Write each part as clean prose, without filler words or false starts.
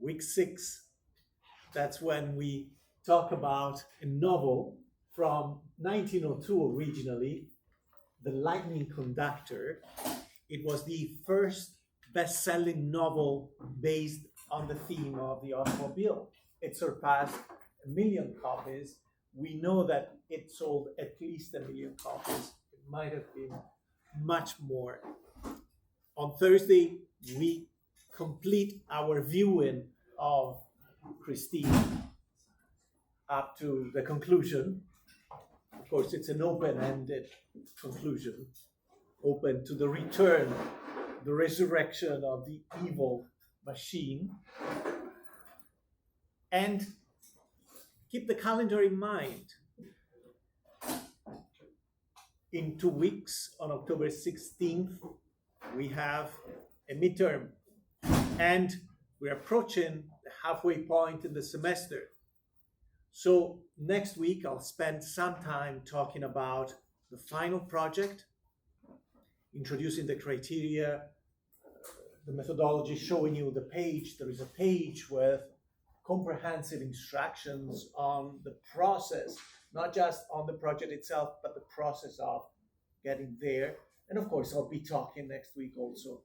week 6. That's when we talk about a novel from 1902 originally, The Lightning Conductor. It was the first best-selling novel based on the theme of the automobile. It surpassed 1 million copies. We know that it sold at least 1 million copies. It might have been much more. On Thursday, we complete our viewing of Christine up to the conclusion. Of course, it's an open-ended conclusion, open to the return, the resurrection of the evil machine. And keep the calendar in mind. In 2 weeks, on October 16th, we have a midterm, and we're approaching the halfway point in the semester. So next week, I'll spend some time talking about the final project, introducing the criteria, the methodology, showing you the page. There is a page with comprehensive instructions on the process, not just on the project itself, but the process of getting there. And of course, I'll be talking next week also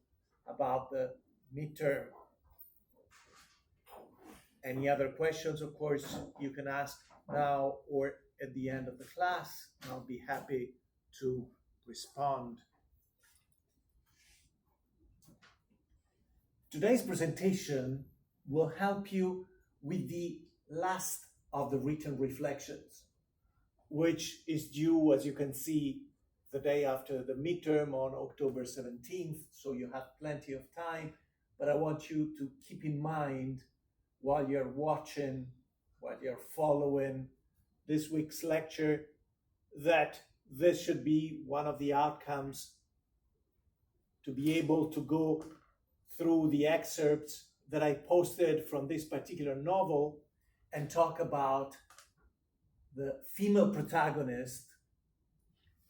about the midterm. Any other questions, of course, you can ask now or at the end of the class. I'll be happy to respond. Today's presentation will help you with the last of the written reflections, which is due, as you can see, the day after the midterm on October 17th, so you have plenty of time. But I want you to keep in mind while you're watching, while you're following this week's lecture, that this should be one of the outcomes, to be able to go through the excerpts that I posted from this particular novel and talk about the female protagonist,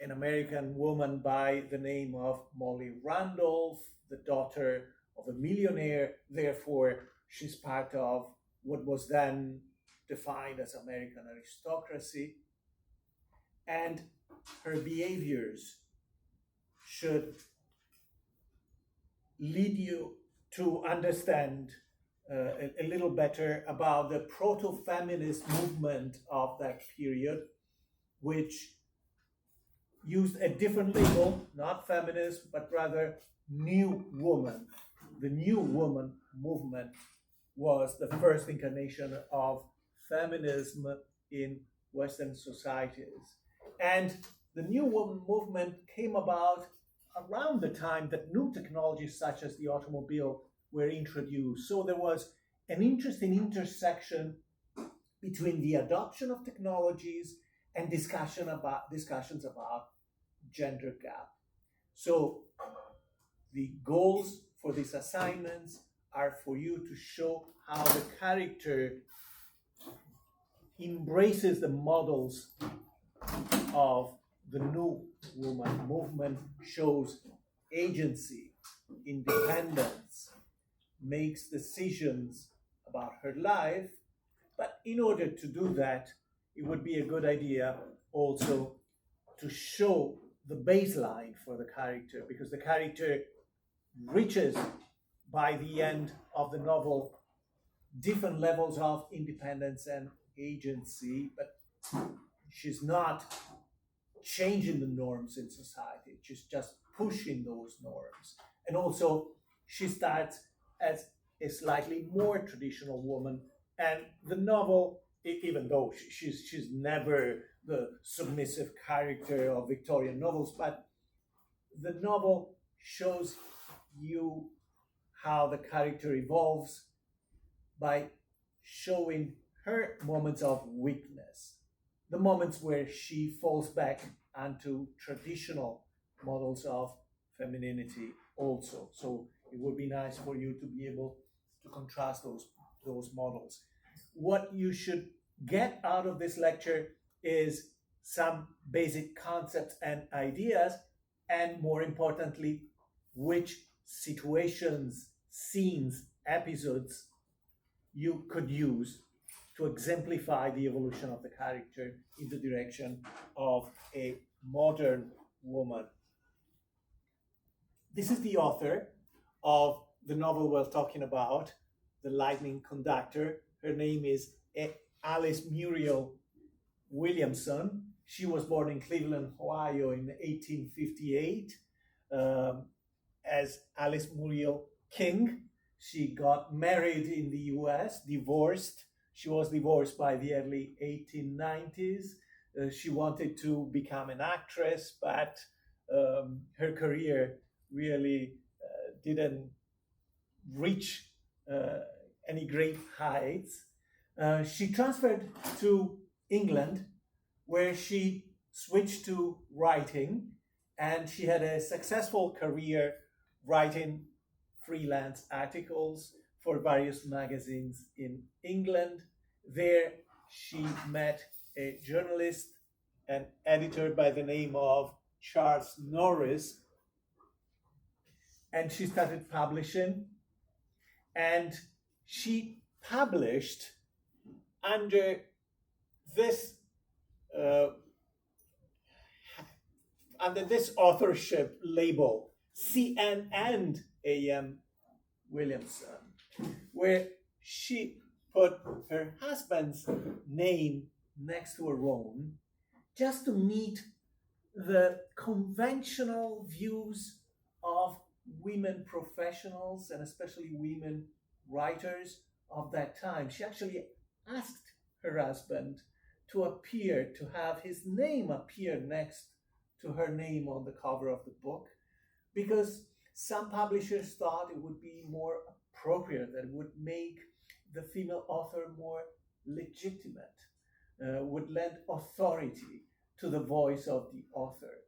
an American woman by the name of Molly Randolph, the daughter of a millionaire. Therefore, she's part of what was then defined as American aristocracy. And her behaviors should lead you to understand a little better about the proto-feminist movement of that period, which used a different label, not feminist, but rather new woman. The new woman movement was the first incarnation of feminism in Western societies. And the new woman movement came about around the time that new technologies such as the automobile were introduced. So there was an interesting intersection between the adoption of technologies and discussions about gender gap. So the goals for these assignments are for you to show how the character embraces the models of the new woman movement, shows agency, independence, makes decisions about her life. But in order to do that, it would be a good idea also to show the baseline for the character, because the character reaches by the end of the novel different levels of independence and agency, but she's not changing the norms in society. She's just pushing those norms. And also, she starts as a slightly more traditional woman. And the novel, even though she's never the submissive character of Victorian novels, but the novel shows you how the character evolves by showing her moments of weakness, the moments where she falls back onto traditional models of femininity also. So it would be nice for you to be able to contrast those models. What you should get out of this lecture is some basic concepts and ideas, and more importantly, which situations, scenes, episodes you could use to exemplify the evolution of the character in the direction of a modern woman. This is the author of the novel we're talking about, The Lightning Conductor. Her name is Alice Muriel Williamson. She was born in Cleveland, Ohio in 1858 as Alice Muriel King. She got married in the US, divorced. She was divorced by the early 1890s. She wanted to become an actress, but her career really didn't reach any great heights. She transferred to England, where she switched to writing, and she had a successful career writing freelance articles for various magazines in England. There, she met a journalist and editor by the name of Charles Norris, and she started publishing, and she published under this authorship label, C.N. and A.M. Williamson, where she put her husband's name next to her own just to meet the conventional views of women professionals and especially women writers of that time. She actually asked her husband to have his name appear next to her name on the cover of the book, because some publishers thought it would be more appropriate, that it would make the female author more legitimate, would lend authority to the voice of the author.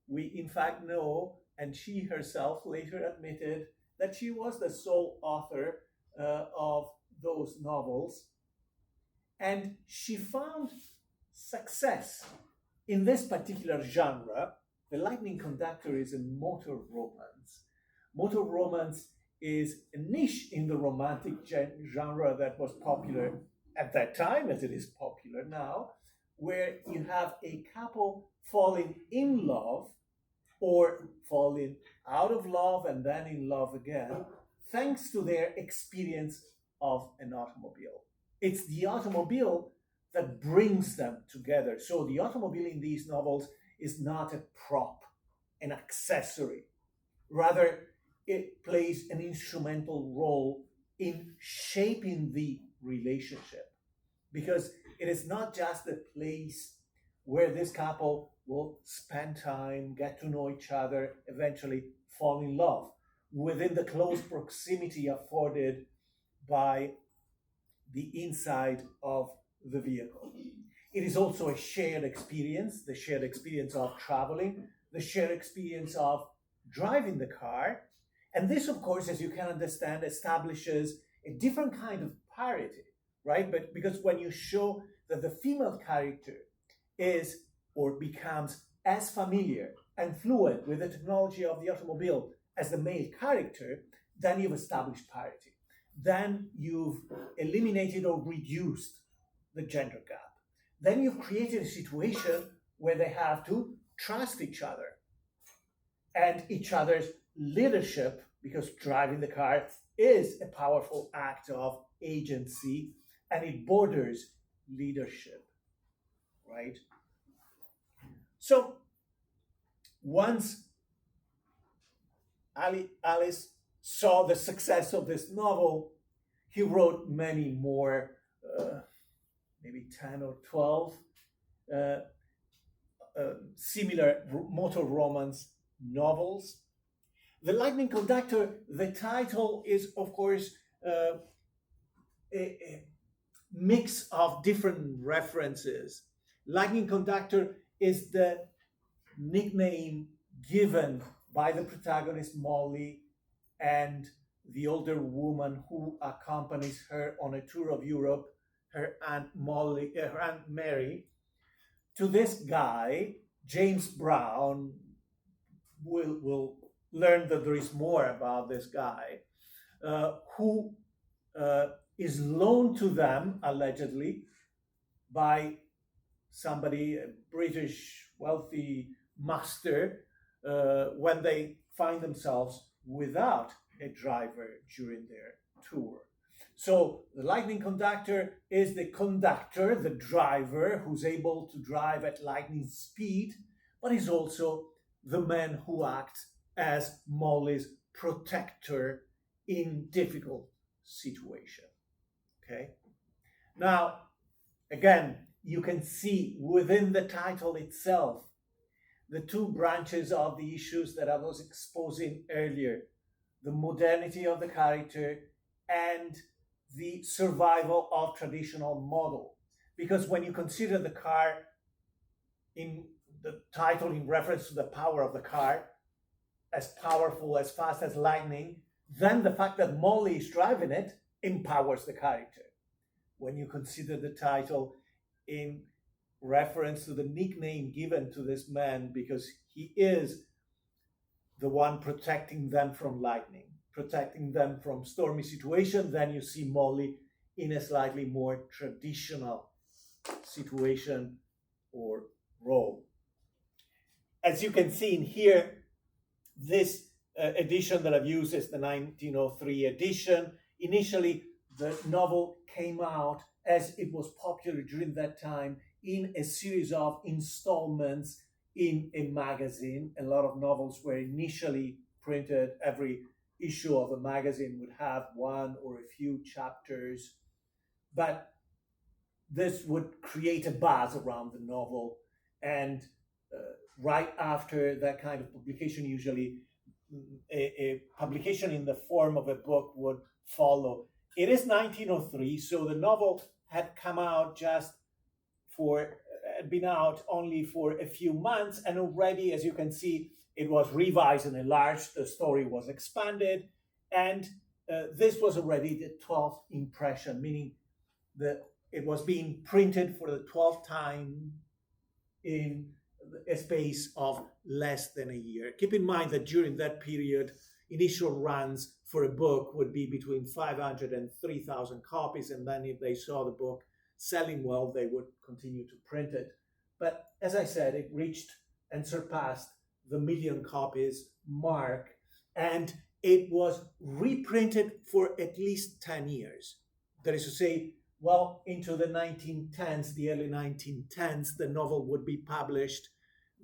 We in fact know, and she herself later admitted, that she was the sole author of those novels, and she found success in this particular genre. The Lightning Conductor is a motor romance. Motor romance is a niche in the romantic genre that was popular at that time, as it is popular now, where you have a couple falling in love or falling out of love and then in love again, thanks to their experience of an automobile. It's the automobile that brings them together. So the automobile in these novels is not a prop, an accessory. Rather, it plays an instrumental role in shaping the relationship, because it is not just a place where this couple will spend time, get to know each other, eventually fall in love within the close proximity afforded by the inside of the vehicle. It is also a shared experience, the shared experience of traveling, the shared experience of driving the car. And this, of course, as you can understand, establishes a different kind of parity, right? But because when you show that the female character is or becomes as familiar and fluent with the technology of the automobile as the male character, then you've established parity. Then you've eliminated or reduced the gender gap. Then you've created a situation where they have to trust each other and each other's leadership, because driving the car is a powerful act of agency and it borders leadership, right? So once Alice saw the success of this novel, he wrote many more, maybe 10 or 12 similar motor romance novels. The Lightning Conductor, the title is, of course, a mix of different references. Lightning Conductor is the nickname given by the protagonist Molly and the older woman who accompanies her on a tour of Europe, her Aunt Mary, to this guy, James Brown. We'll learn that there is more about this guy, who is loaned to them, allegedly, by somebody, a British wealthy master, when they find themselves without a driver during their tour. So the lightning conductor is the conductor, the driver who's able to drive at lightning speed, but is also the man who acts as Molly's protector in difficult situation. Okay. Now, again, you can see within the title itself the two branches of the issues that I was exposing earlier: the modernity of the character and the survival of traditional model. Because when you consider the car in the title in reference to the power of the car, as powerful, as fast as lightning, then the fact that Molly is driving it empowers the character. When you consider the title in reference to the nickname given to this man, because he is the one protecting them from lightning, protecting them from stormy situation, then you see Molly in a slightly more traditional situation or role. As you can see in here, this edition that I've used is the 1903 edition. Initially, the novel came out, as it was popular during that time, in a series of installments in a magazine. A lot of novels were initially printed. Every issue of a magazine would have one or a few chapters, but this would create a buzz around the novel, and right after that kind of publication, usually a publication in the form of a book would follow. It is 1903, so the novel had come out had been out only for a few months, and already, as you can see, it was revised and enlarged, the story was expanded, and this was already the 12th impression, meaning that it was being printed for the 12th time in a space of less than a year. Keep in mind that during that period, initial runs for a book would be between 500 and 3,000 copies, and then if they saw the book selling well, they would continue to print it. But as I said, it reached and surpassed the 1 million copies mark, and it was reprinted for at least 10 years. That is to say, well, into the 1910s, the early 1910s, the novel would be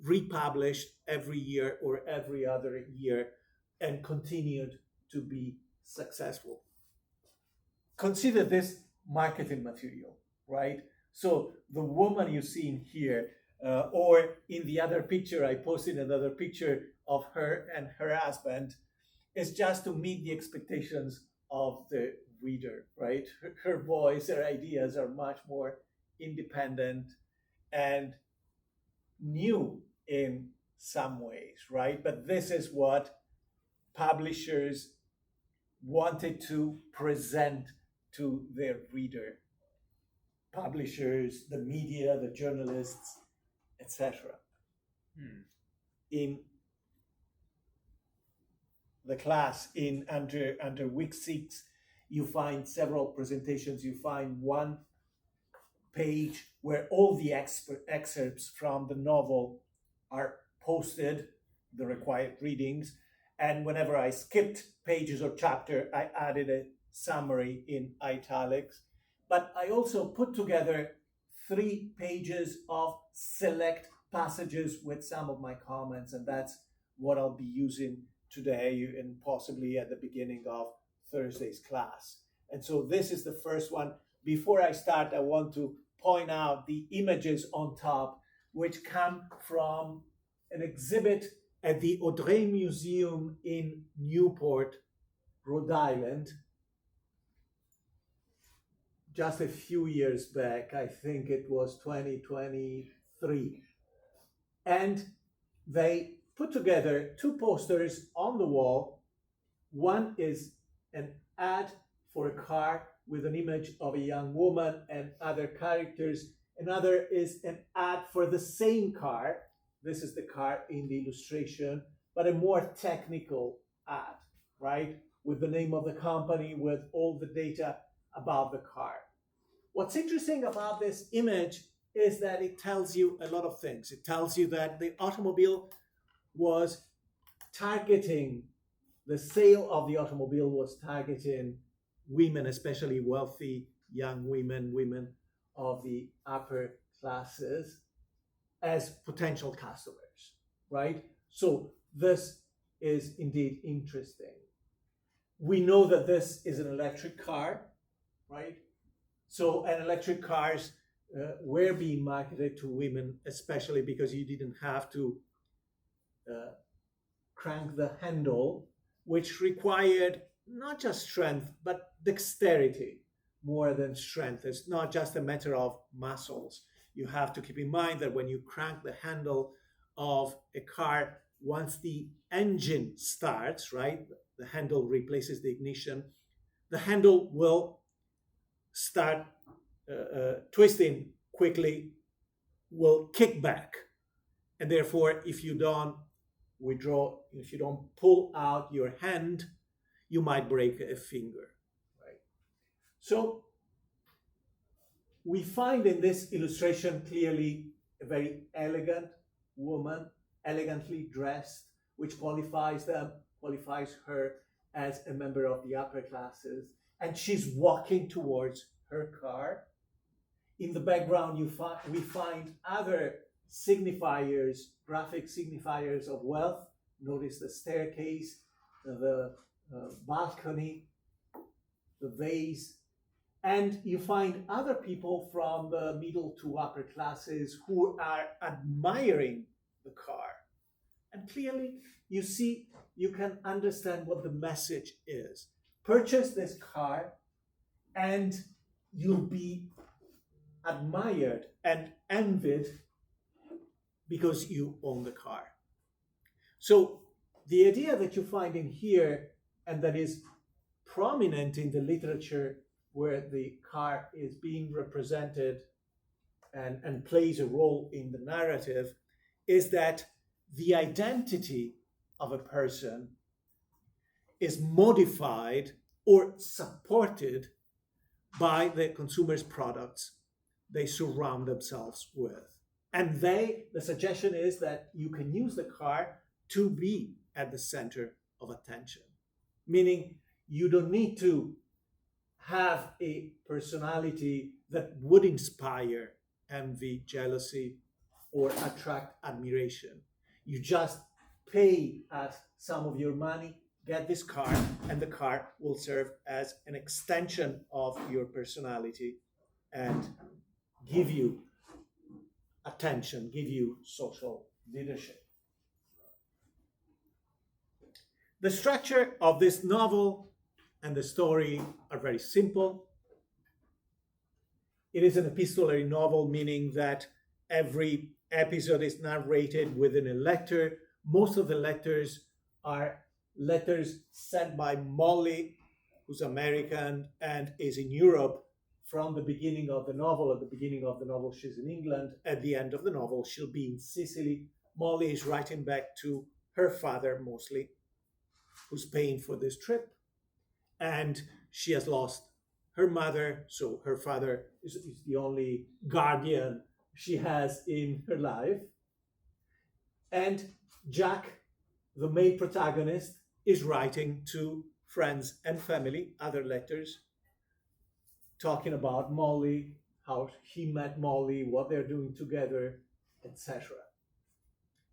republished every year or every other year, and continued to be successful. Consider this marketing material, right? So the woman you see in here, or in the other picture, I posted another picture of her and her husband, is just to meet the expectations of the reader, right? Her voice, her ideas are much more independent and new in some ways, right? But this is what publishers wanted to present to their reader. Publishers, the media, the journalists, etc. In the class under week 6, you find several presentations. You find one page where all the excerpts from the novel are posted, the required readings. And whenever I skipped pages or chapter, I added a summary in italics. But I also put together 3 pages of select passages with some of my comments, and that's what I'll be using today and possibly at the beginning of Thursday's class. And so this is the first one. Before I start, I want to point out the images on top, which come from an exhibit at the Audrey Museum in Newport, Rhode Island, just a few years back. I think it was 2023. And they put together 2 posters on the wall. One is an ad for a car with an image of a young woman and other characters. Another is an ad for the same car. This is the car in the illustration, but a more technical ad, right? With the name of the company, with all the data about the car. What's interesting about this image is that it tells you a lot of things. It tells you that the automobile was targeting, the sale of the automobile was targeting women, especially wealthy young women, women of the upper classes, as potential customers, right? So this is indeed interesting. We know that this is an electric car, right? So, and electric cars were being marketed to women, especially because you didn't have to crank the handle, which required not just strength, but dexterity more than strength. It's not just a matter of muscles. You have to keep in mind that when you crank the handle of a car, once the engine starts, right, the handle replaces the ignition, the handle will start twisting quickly, will kick back. And therefore, if you don't if you don't pull out your hand, you might break a finger, right? So we find in this illustration clearly a very elegant woman, elegantly dressed, which qualifies her as a member of the upper classes, and she's walking towards her car. In the background, we find other signifiers, graphic signifiers of wealth. Notice the staircase, the balcony, the vase, and you find other people from the middle to upper classes who are admiring the car. And clearly, you can understand what the message is. Purchase this car and you'll be admired and envied because you own the car. So the idea that you find in here, and that is prominent in the literature where the car is being represented and plays a role in the narrative, is that the identity of a person is modified or supported by the consumer's products they surround themselves with. And the suggestion is that you can use the car to be at the center of attention, meaning you don't need to have a personality that would inspire envy, jealousy, or attract admiration. You just pay us some of your money, get this car, and the car will serve as an extension of your personality and give you attention, give you social leadership. The structure of this novel and the story are very simple. It is an epistolary novel, meaning that every episode is narrated within a letter. Most of the letters are letters sent by Molly, who's American and is in Europe, from the beginning of the novel. At the beginning of the novel, she's in England. At the end of the novel, she'll be in Sicily. Molly is writing back to her father, mostly, who's paying for this trip. And she has lost her mother, so her father is the only guardian she has in her life. And Jack, the main protagonist, is writing to friends and family, other letters, talking about Molly, how he met Molly, what they're doing together, etc.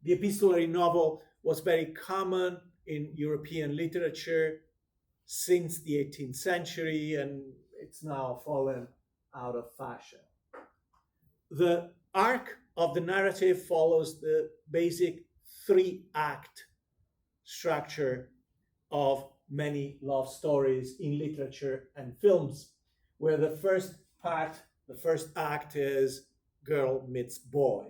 The epistolary novel was very common in European literature since the 18th century, and it's now fallen out of fashion. The arc of the narrative follows the basic 3-act structure of many love stories in literature and films, where the first act is girl meets boy,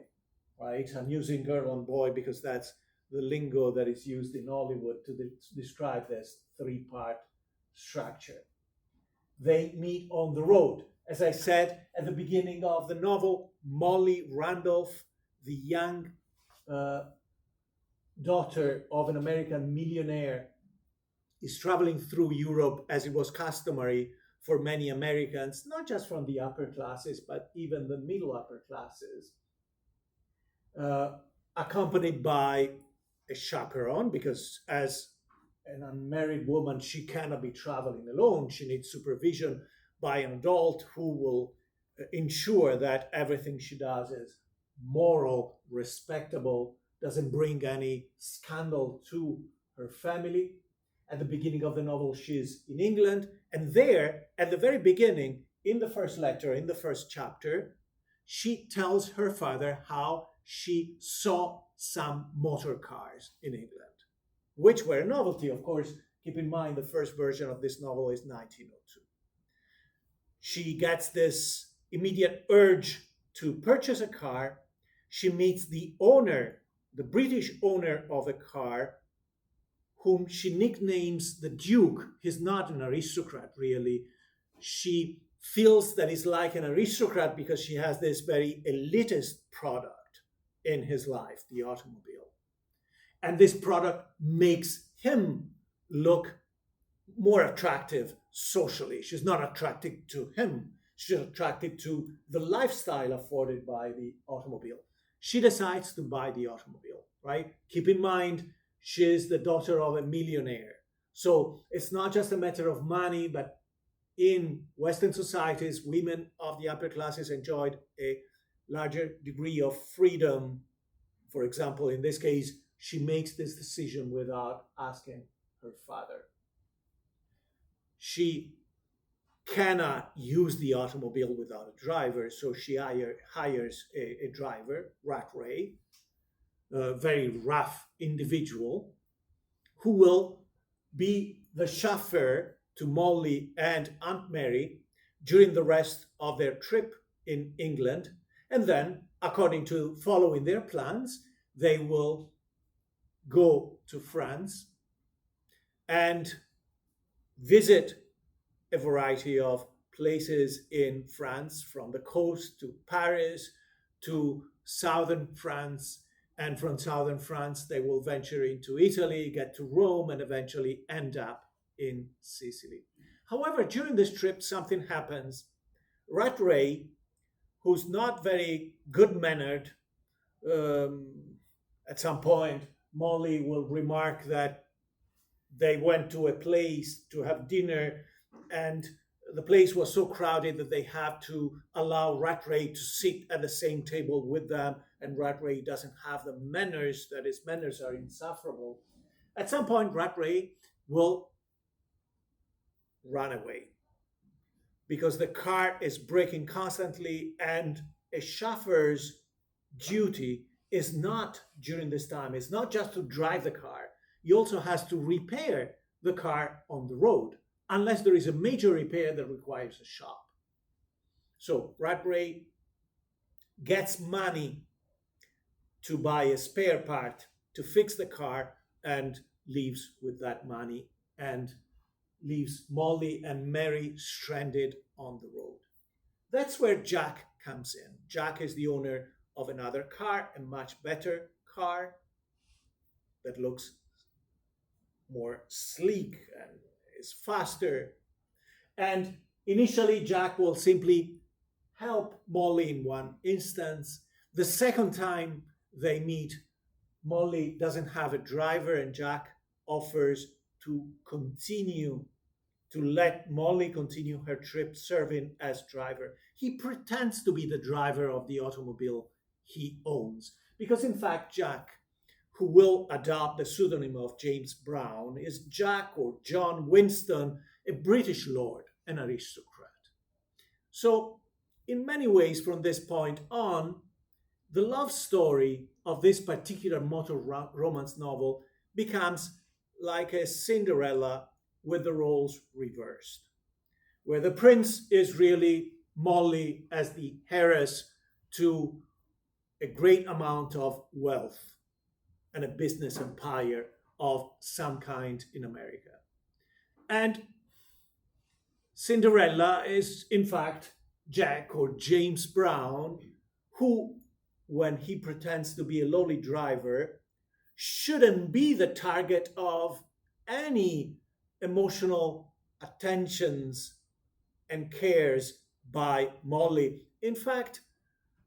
right? I'm using girl and boy because that's the lingo that is used in Hollywood to describe this 3-part structure. They meet on the road. As I said at the beginning of the novel, Molly Randolph, the young daughter of an American millionaire, is traveling through Europe, as it was customary for many Americans, not just from the upper classes, but even the middle upper classes, uh, accompanied by a chaperone, because as an unmarried woman, she cannot be traveling alone. She needs supervision by an adult who will ensure that everything she does is moral, respectable, doesn't bring any scandal to her family. At the beginning of the novel, she's in England, and there, at the very beginning, in the first letter, in the first chapter, she tells her father how she saw some motor cars in England, which were a novelty, of course. Keep in mind, the first version of this novel is 1902. She gets this immediate urge to purchase a car. She meets the owner, the British owner of a car, whom she nicknames the Duke. He's not an aristocrat, really. She feels that he's like an aristocrat because she has this very elitist product in his life, the automobile. And this product makes him look more attractive socially. She's not attracted to him. She's attracted to the lifestyle afforded by the automobile. She decides to buy the automobile, right? Keep in mind, she's the daughter of a millionaire. So it's not just a matter of money, but in Western societies, women of the upper classes enjoyed a larger degree of freedom. For example, in this case, she makes this decision without asking her father. She cannot use the automobile without a driver, so she hires a driver, Rattray, a very rough individual, who will be the chauffeur to Molly and Aunt Mary during the rest of their trip in England. And then, according to following their plans, they will go to France and visit a variety of places in France, from the coast to Paris to southern France. And from southern France, they will venture into Italy, get to Rome, and eventually end up in Sicily. However, during this trip, something happens. Rattray, who's not very good-mannered, at some point, Molly will remark that they went to a place to have dinner, and the place was so crowded that they have to allow Rattray to sit at the same table with them, and Rattray doesn't have the manners, that his manners are insufferable. At some point, Rattray will run away because the car is braking constantly, and a chauffeur's duty is not, during this time, is not just to drive the car. He also has to repair the car on the road, unless there is a major repair that requires a shop. So Rattray gets money to buy a spare part to fix the car and leaves with that money, and leaves Molly and Mary stranded on the road. That's where Jack comes in. Jack is the owner of another car, a much better car that looks more sleek and is faster. And initially, Jack will simply help Molly in one instance. The second time they meet, Molly doesn't have a driver, and Jack offers to let Molly continue her trip serving as driver. He pretends to be the driver of the automobile he owns, because in fact, Jack, who will adopt the pseudonym of James Brown, is Jack or John Winston, a British lord, an aristocrat. So, in many ways, from this point on, the love story of this particular motor romance novel becomes like a Cinderella with the roles reversed, where the prince is really Molly as the heiress to a great amount of wealth and a business empire of some kind in America. And Cinderella is, in fact, Jack or James Brown, who, when he pretends to be a lowly driver, shouldn't be the target of any emotional attentions and cares by Molly. In fact,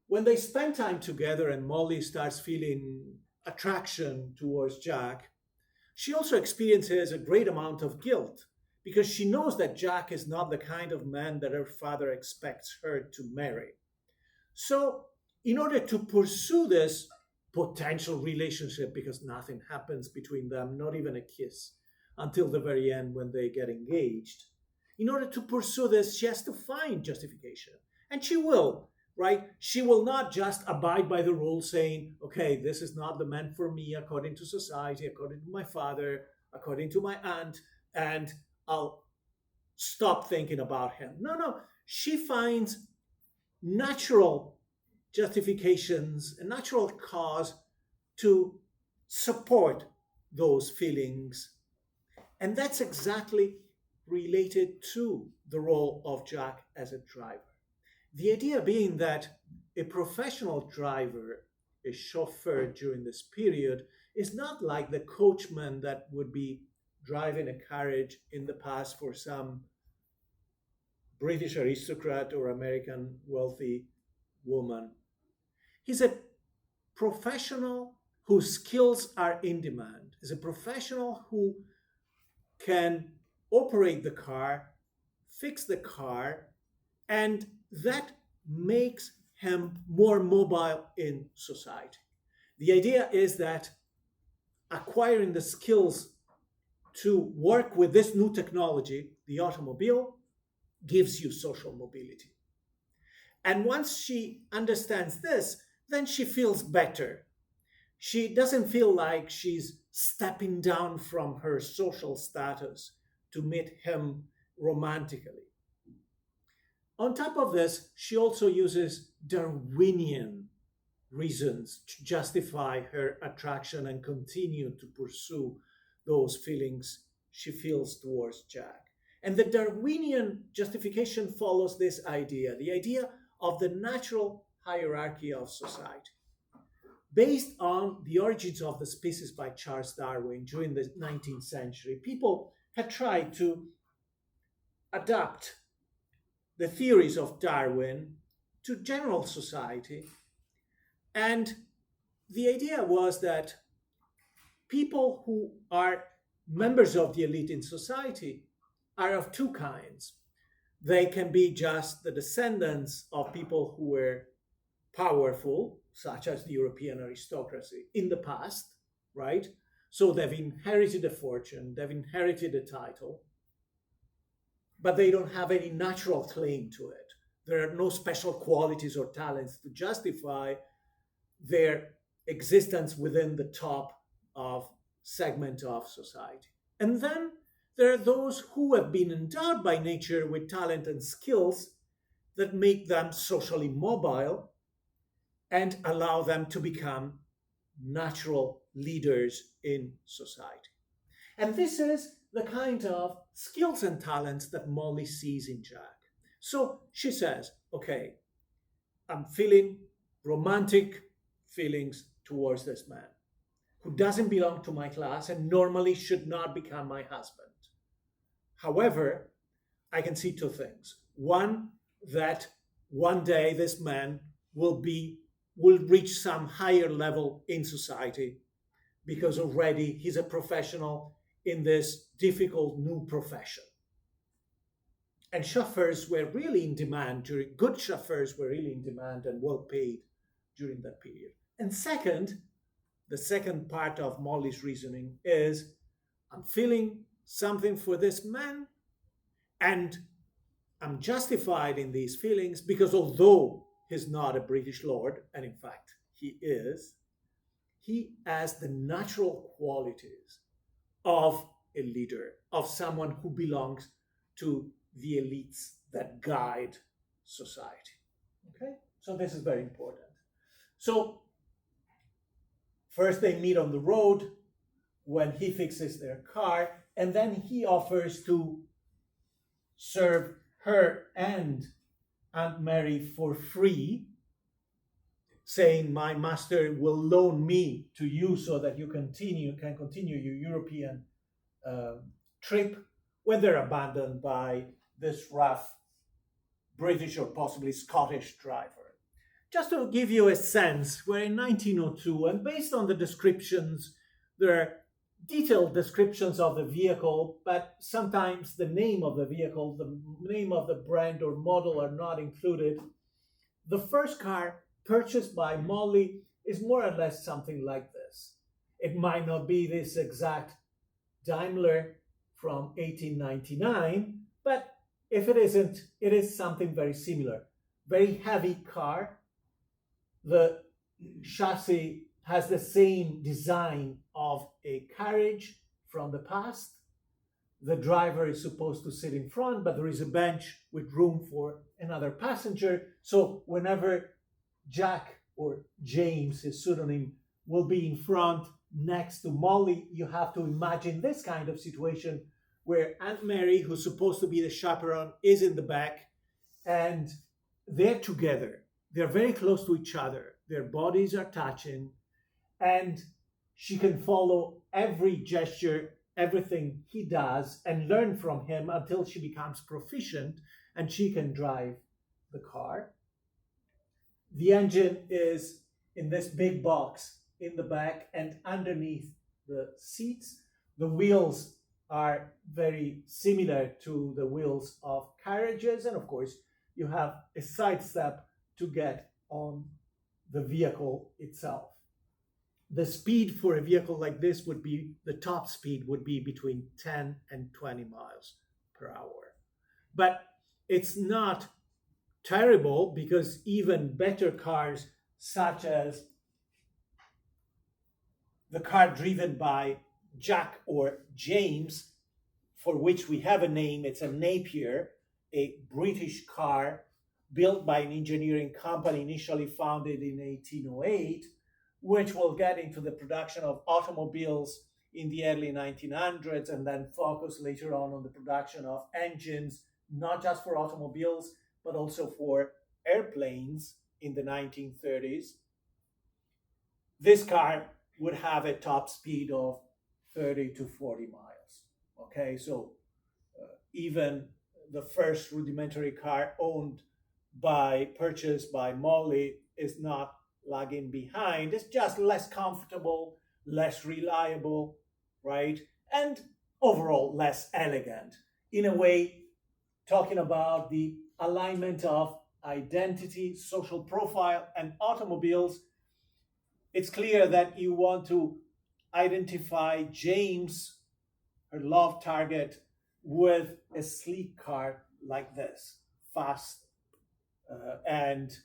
when they spend time together and Molly starts feeling attraction towards Jack, she also experiences a great amount of guilt because she knows that Jack is not the kind of man that her father expects her to marry. So, in order to pursue this potential relationship, because nothing happens between them, not even a kiss, until the very end when they get engaged, in order to pursue this, she has to find justification. And she will, right? She will not just abide by the rules saying, okay, this is not the man for me according to society, according to my father, according to my aunt, and I'll stop thinking about him. No, no. She finds natural justifications, a natural cause to support those feelings. And that's exactly related to the role of Jack as a driver. The idea being that a professional driver, a chauffeur during this period, is not like the coachman that would be driving a carriage in the past for some British aristocrat or American wealthy woman. He's a professional whose skills are in demand. He's a professional who can operate the car, fix the car, and that makes him more mobile in society. The idea is that acquiring the skills to work with this new technology, the automobile, gives you social mobility. And once she understands this, then she feels better. She doesn't feel like she's stepping down from her social status to meet him romantically. On top of this, she also uses Darwinian reasons to justify her attraction and continue to pursue those feelings she feels towards Jack. And the Darwinian justification follows this idea, the idea of the natural hierarchy of society. Based on The Origins of the Species by Charles Darwin during the 19th century, people had tried to adapt the theories of Darwin to general society. And the idea was that people who are members of the elite in society are of two kinds. They can be just the descendants of people who were powerful, such as the European aristocracy in the past, right? So they've inherited a fortune, they've inherited a title, but they don't have any natural claim to it. There are no special qualities or talents to justify their existence within the top of segment of society. And then there are those who have been endowed by nature with talent and skills that make them socially mobile and allow them to become natural leaders in society. And this is the kind of skills and talents that Molly sees in Jack. So she says, okay, I'm feeling romantic feelings towards this man who doesn't belong to my class and normally should not become my husband. However, I can see two things. One, that one day this man will reach some higher level in society because already he's a professional in this difficult new profession. And chauffeurs were really in demand good chauffeurs were really in demand and well paid during that period. And second, the second part of Molly's reasoning is I'm feeling something for this man and I'm justified in these feelings because although he's not a British lord, and in fact he is, he has the natural qualities of a leader, of someone who belongs to the elites that guide society. Okay? So this is very important. So first they meet on the road when he fixes their car, and then he offers to serve her and Aunt Mary for free, saying, my master will loan me to you so that you can continue your European trip, when they're abandoned by this rough British or possibly Scottish driver. Just to give you a sense, we're in 1902, and based on the descriptions, there are detailed descriptions of the vehicle, but sometimes the name of the vehicle, the name of the brand or model are not included. The first car purchased by Molly is more or less something like this. It might not be this exact Daimler from 1899, but if it isn't, it is something very similar. Very heavy car. The chassis has the same design of a carriage from the past. The driver is supposed to sit in front, but there is a bench with room for another passenger. So whenever Jack, or James, his pseudonym, will be in front next to Molly, you have to imagine this kind of situation where Aunt Mary, who's supposed to be the chaperone, is in the back, and they're together. They're very close to each other. Their bodies are touching, and she can follow every gesture, everything he does, and learn from him until she becomes proficient and she can drive the car. The engine is in this big box in the back and underneath the seats. The wheels are very similar to the wheels of carriages, and of course you have a side step to get on the vehicle itself. The speed for a vehicle like this would be, the top speed would be between 10 and 20 miles per hour. But it's not terrible, because even better cars, such as the car driven by Jack or James, for which we have a name, it's a Napier, a British car built by an engineering company initially founded in 1808, which will get into the production of automobiles in the early 1900s and then focus later on the production of engines, not just for automobiles, but also for airplanes in the 1930s. This car would have a top speed of 30 to 40 miles. Okay, so even the first rudimentary car purchased by Molly is not lagging behind. It's just less comfortable, less reliable, right? And overall less elegant. In a way, talking about the alignment of identity, social profile, and automobiles, it's clear that you want to identify James, her love target, with a sleek car like this, fast and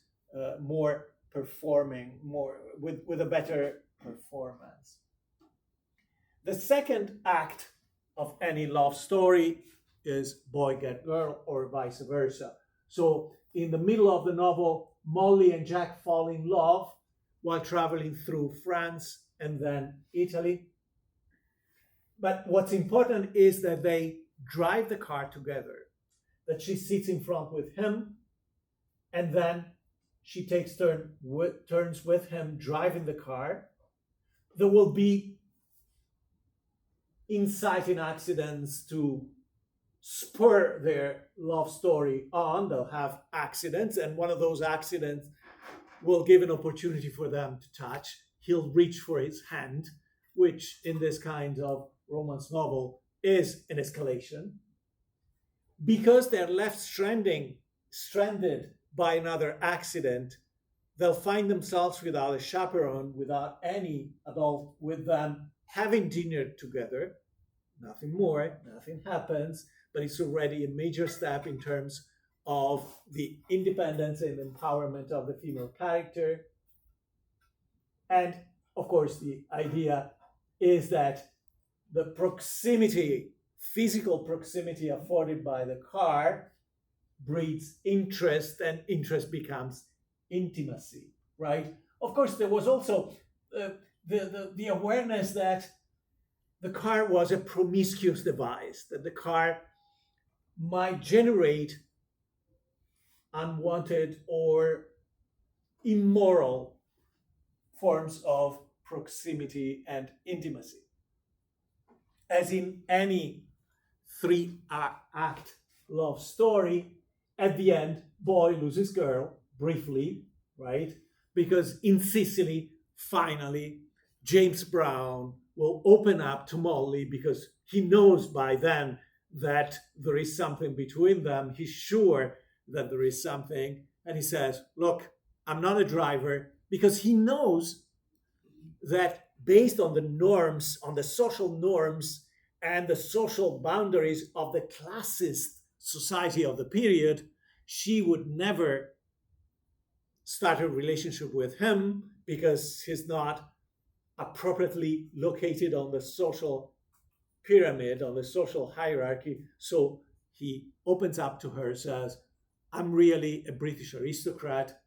more performing, more with a better performance. The second act of any love story is boy get girl, or vice versa. So in the middle of the novel, Molly and Jack fall in love while traveling through France and then Italy. But what's important is that they drive the car together, that she sits in front with him, and then she takes turns with him driving the car. There will be inciting accidents to spur their love story on. They'll have accidents, and one of those accidents will give an opportunity for them to touch. He'll reach for his hand, which in this kind of romance novel is an escalation. Because they're left stranded by another accident, they'll find themselves without a chaperone, without any adult with them, having dinner together. Nothing more, nothing happens, but it's already a major step in terms of the independence and empowerment of the female character. And of course, the idea is that the proximity, physical proximity afforded by the car breeds interest, and interest becomes intimacy, right? Of course, there was also the awareness that the car was a promiscuous device, that the car might generate unwanted or immoral forms of proximity and intimacy. As in any three-act love story, At the end, boy loses girl briefly, right? Because in Sicily, finally, James Brown will open up to Molly because he knows by then that there is something between them. He's sure that there is something. And he says, look, I'm not a driver, because he knows that based on the norms, on the social norms and the social boundaries of the classist society of the period, she would never start a relationship with him because he's not appropriately located on the social pyramid, on the social hierarchy. So he opens up to her, says, I'm really a British aristocrat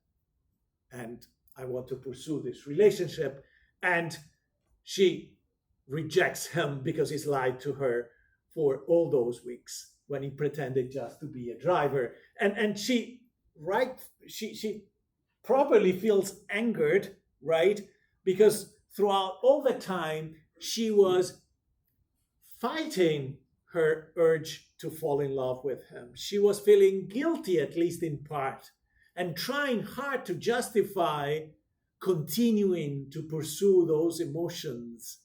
and I want to pursue this relationship. And she rejects him because he's lied to her for all those weeks when he pretended just to be a driver. And she properly feels angered, right? Because throughout all the time she was fighting her urge to fall in love with him. She was feeling guilty, at least in part, and trying hard to justify continuing to pursue those emotions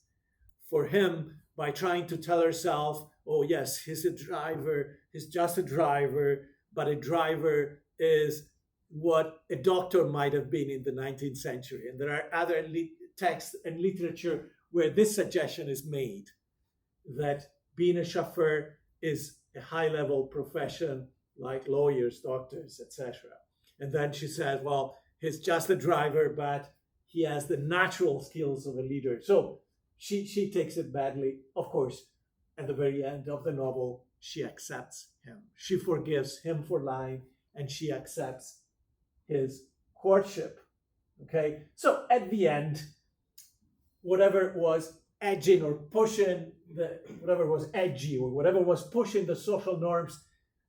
for him by trying to tell herself, oh, yes, he's a driver, he's just a driver, but a driver is what a doctor might have been in the 19th century. And there are other texts and literature where this suggestion is made, that being a chauffeur is a high-level profession like lawyers, doctors, etc. And then she says, well, he's just a driver, but he has the natural skills of a leader. So she takes it badly. Of course, at the very end of the novel, she accepts him. She forgives him for lying, and she accepts his courtship. Okay? So at the end, whatever was edging or pushing, whatever was edgy or whatever was pushing the social norms,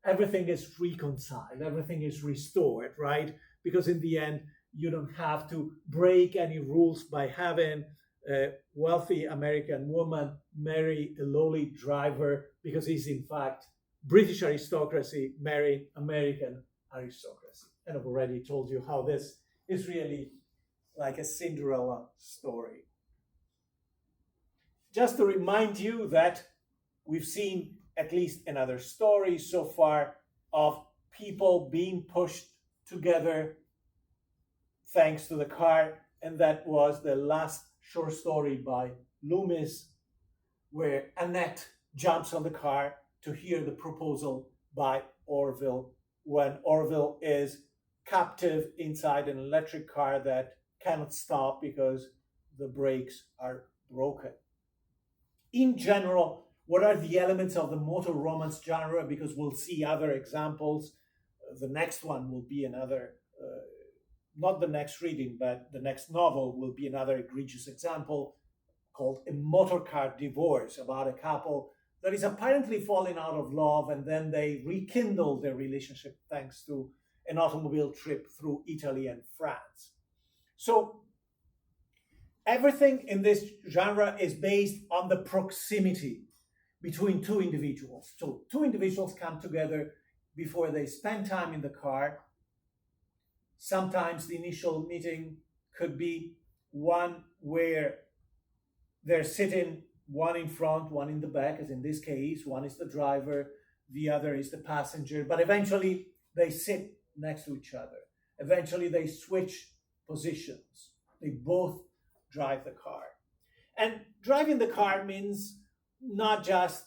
everything is reconciled, everything is restored, right? Because in the end, you don't have to break any rules by having a wealthy American woman marry a lowly driver, because he's in fact British aristocracy marrying American aristocracy. And I've already told you how this is really like a Cinderella story. Just to remind you that we've seen at least another story so far of people being pushed together thanks to the car, and that was the last short story by Loomis, where Annette jumps on the car to hear the proposal by Orville, when Orville is captive inside an electric car that cannot stop because the brakes are broken. In general, what are the elements of the motor romance genre? Because we'll see other examples. The next one will be another, not the next reading, but the next novel will be another egregious example called A Motor Car Divorce, about a couple that is apparently falling out of love, and then they rekindle their relationship thanks to an automobile trip through Italy and France. So everything in this genre is based on the proximity between two individuals. So two individuals come together before they spend time in the car. Sometimes the initial meeting could be one where they're sitting, one in front, one in the back, as in this case. One is the driver, the other is the passenger, but eventually they sit next to each other. Eventually they switch positions. They both drive the car. And driving the car means not just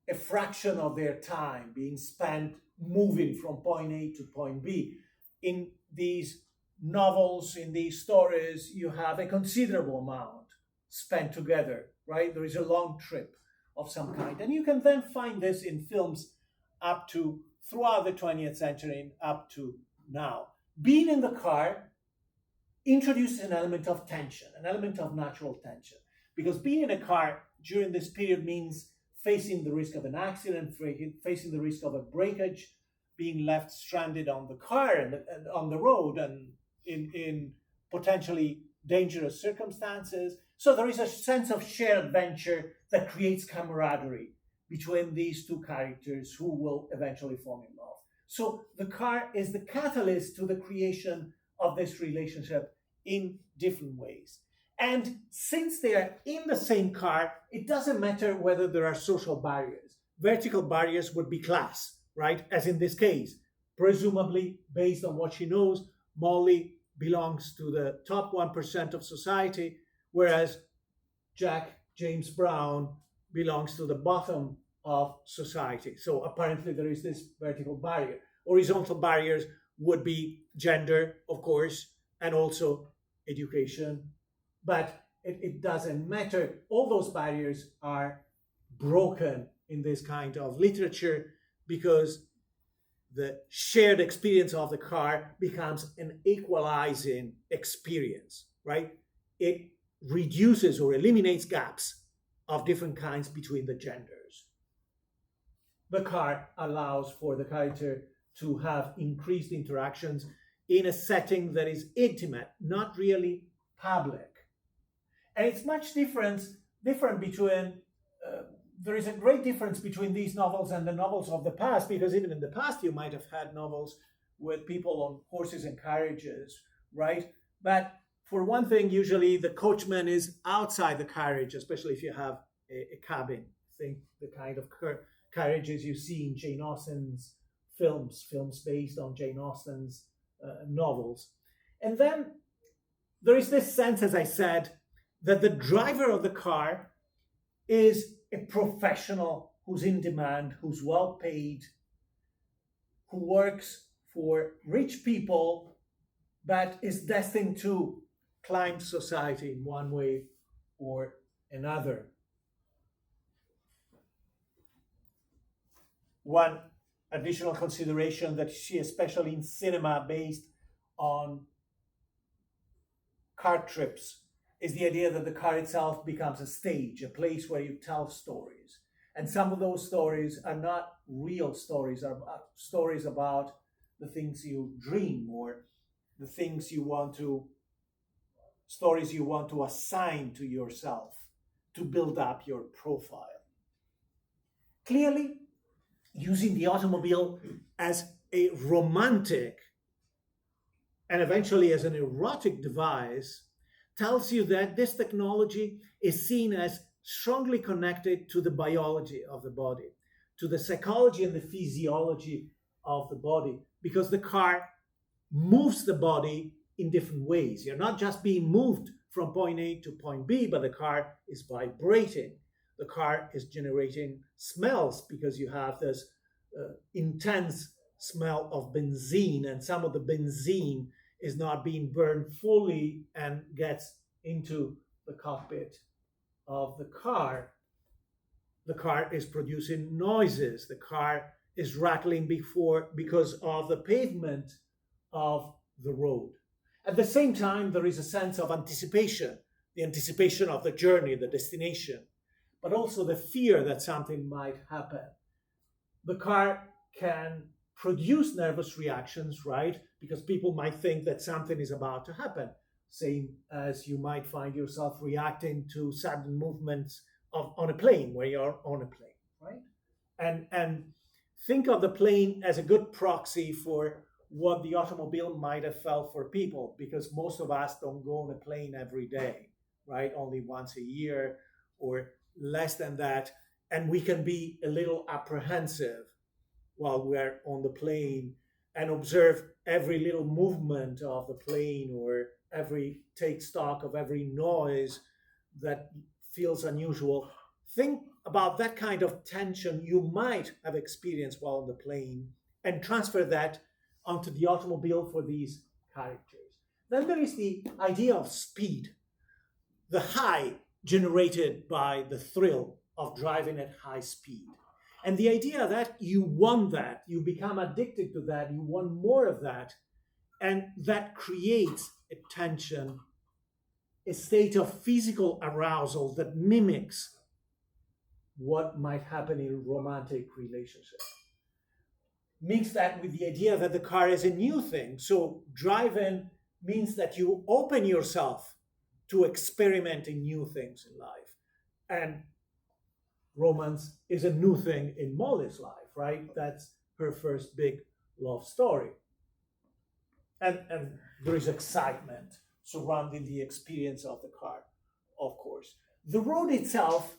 a fraction of their time being spent moving from point A to point B. In these novels, in these stories, you have a considerable amount spent together, right? There is a long trip of some kind. And you can then find this in films up to throughout the 20th century and up to now. Being in the car introduces an element of tension, an element of natural tension, because being in a car during this period means facing the risk of an accident, facing the risk of a breakage, being left stranded on the car and on the road and in potentially dangerous circumstances. So there is a sense of shared adventure that creates camaraderie between these two characters who will eventually fall in love. So the car is the catalyst to the creation of this relationship in different ways. And since they are in the same car, it doesn't matter whether there are social barriers. Vertical barriers would be class, right? As in this case, presumably based on what she knows, Molly belongs to the top 1% of society, whereas Jack James Brown belongs to the bottom of society. So apparently there is this vertical barrier. Horizontal barriers would be gender, of course, and also education. But it doesn't matter. All those barriers are broken in this kind of literature because the shared experience of the car becomes an equalizing experience, right? It reduces or eliminates gaps of different kinds between the genders. The car allows for the character to have increased interactions in a setting that is intimate, not really public. And it's much different between there is a great difference between these novels and the novels of the past, because even in the past you might have had novels with people on horses and carriages, right? But for one thing, usually the coachman is outside the carriage, especially if you have a cabin. Think the kind of carriages you see in Jane Austen's films based on Jane Austen's novels. And then there is this sense, as I said, that the driver of the car is a professional who's in demand, who's well paid, who works for rich people, but is destined to climb society in one way or another. One additional consideration that you see, especially in cinema based on car trips, is the idea that the car itself becomes a stage, a place where you tell stories. And some of those stories are not real stories, are stories about the things you dream or the things you want to, stories you want to assign to yourself to build up your profile. Clearly, using the automobile as a romantic and eventually as an erotic device tells you that this technology is seen as strongly connected to the biology of the body, to the psychology and the physiology of the body, because the car moves the body in different ways. You're not just being moved from point A to point B, but the car is vibrating. The car is generating smells because you have this intense smell of benzene, and some of the benzene is not being burned fully and gets into the cockpit of the car. The car is producing noises. The car is rattling because of the pavement of the road. At the same time, there is a sense of anticipation, the anticipation of the journey, the destination, but also the fear that something might happen. The car can produce nervous reactions, right? Because people might think that something is about to happen. Same as you might find yourself reacting to sudden movements on a plane, where you're on a plane, right? And think of the plane as a good proxy for what the automobile might have felt for people, because most of us don't go on a plane every day, right? Only once a year or less than that. And we can be a little apprehensive while we're on the plane and observe every little movement of the plane, or take stock of every noise that feels unusual. Think about that kind of tension you might have experienced while on the plane and transfer that onto the automobile for these characters. Then there is the idea of speed, the high generated by the thrill of driving at high speed. And the idea that you want that, you become addicted to that, you want more of that, and that creates a tension, a state of physical arousal that mimics what might happen in a romantic relationship. Mix that with the idea that the car is a new thing. So driving means that you open yourself to experimenting new things in life. And romance is a new thing in Molly's life, right? That's her first big love story. And there is excitement surrounding the experience of the car, of course. The road itself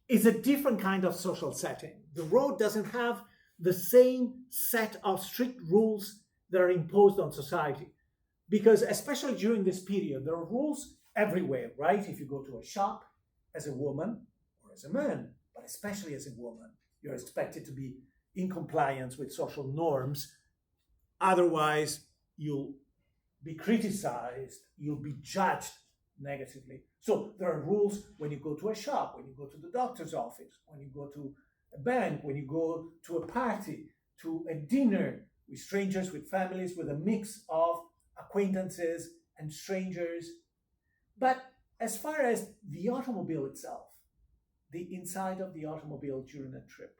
is a different kind of social setting. The road doesn't have the same set of strict rules that are imposed on society. Because, especially during this period, there are rules everywhere, right? If you go to a shop as a woman or as a man, but especially as a woman, you're expected to be in compliance with social norms. Otherwise, you'll be criticized, you'll be judged negatively. So there are rules when you go to a shop, when you go to the doctor's office, when you go to a bank, when you go to a party, to a dinner with strangers, with families, with a mix of acquaintances and strangers. But as far as the automobile itself, the inside of the automobile during a trip,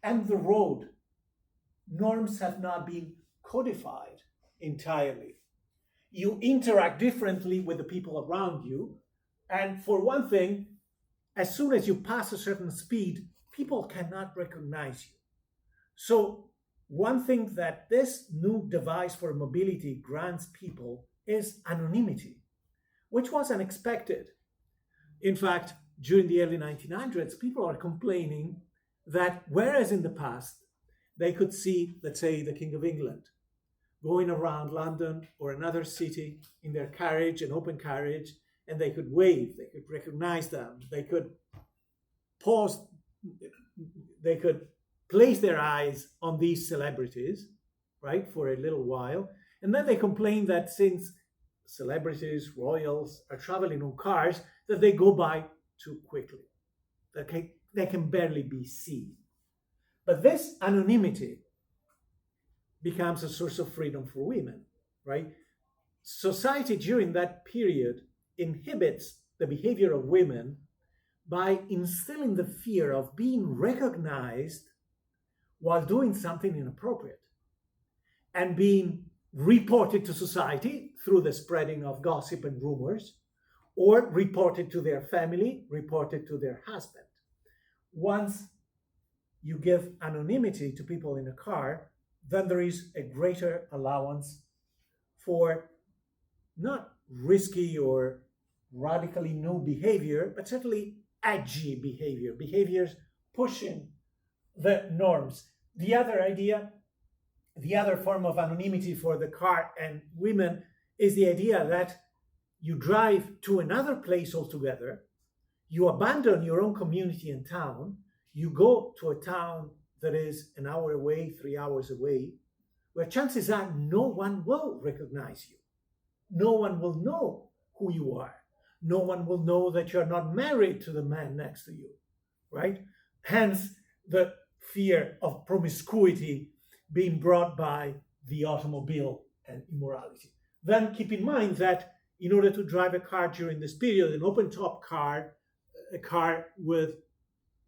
and the road, norms have not been codified entirely. You interact differently with the people around you. And for one thing, as soon as you pass a certain speed, people cannot recognize you. So one thing that this new device for mobility grants people is anonymity, which was unexpected. In fact, during the early 1900s, people are complaining that whereas in the past they could see, let's say, the King of England going around London or another city in their carriage, an open carriage, and they could wave, they could recognize them, they could pause, they could place their eyes on these celebrities, right, for a little while. And then they complain that since celebrities, royals are traveling on cars, that they go by too quickly, that they can barely be seen. But this anonymity becomes a source of freedom for women, right? Society during that period inhibits the behavior of women by instilling the fear of being recognized while doing something inappropriate and being reported to society through the spreading of gossip and rumors, or reported to their family, reported to their husband. Once you give anonymity to people in a car, then there is a greater allowance for not risky or radically new behavior, but certainly edgy behavior, behaviors pushing the norms. The other idea, the other form of anonymity for the car and women is the idea that you drive to another place altogether, you abandon your own community and town, you go to a town that is an hour away, 3 hours away, where chances are no one will recognize you. No one will know who you are. No one will know that you're not married to the man next to you, right? Hence, the fear of promiscuity being brought by the automobile and immorality. Then keep in mind that in order to drive a car during this period, an open-top car, a car with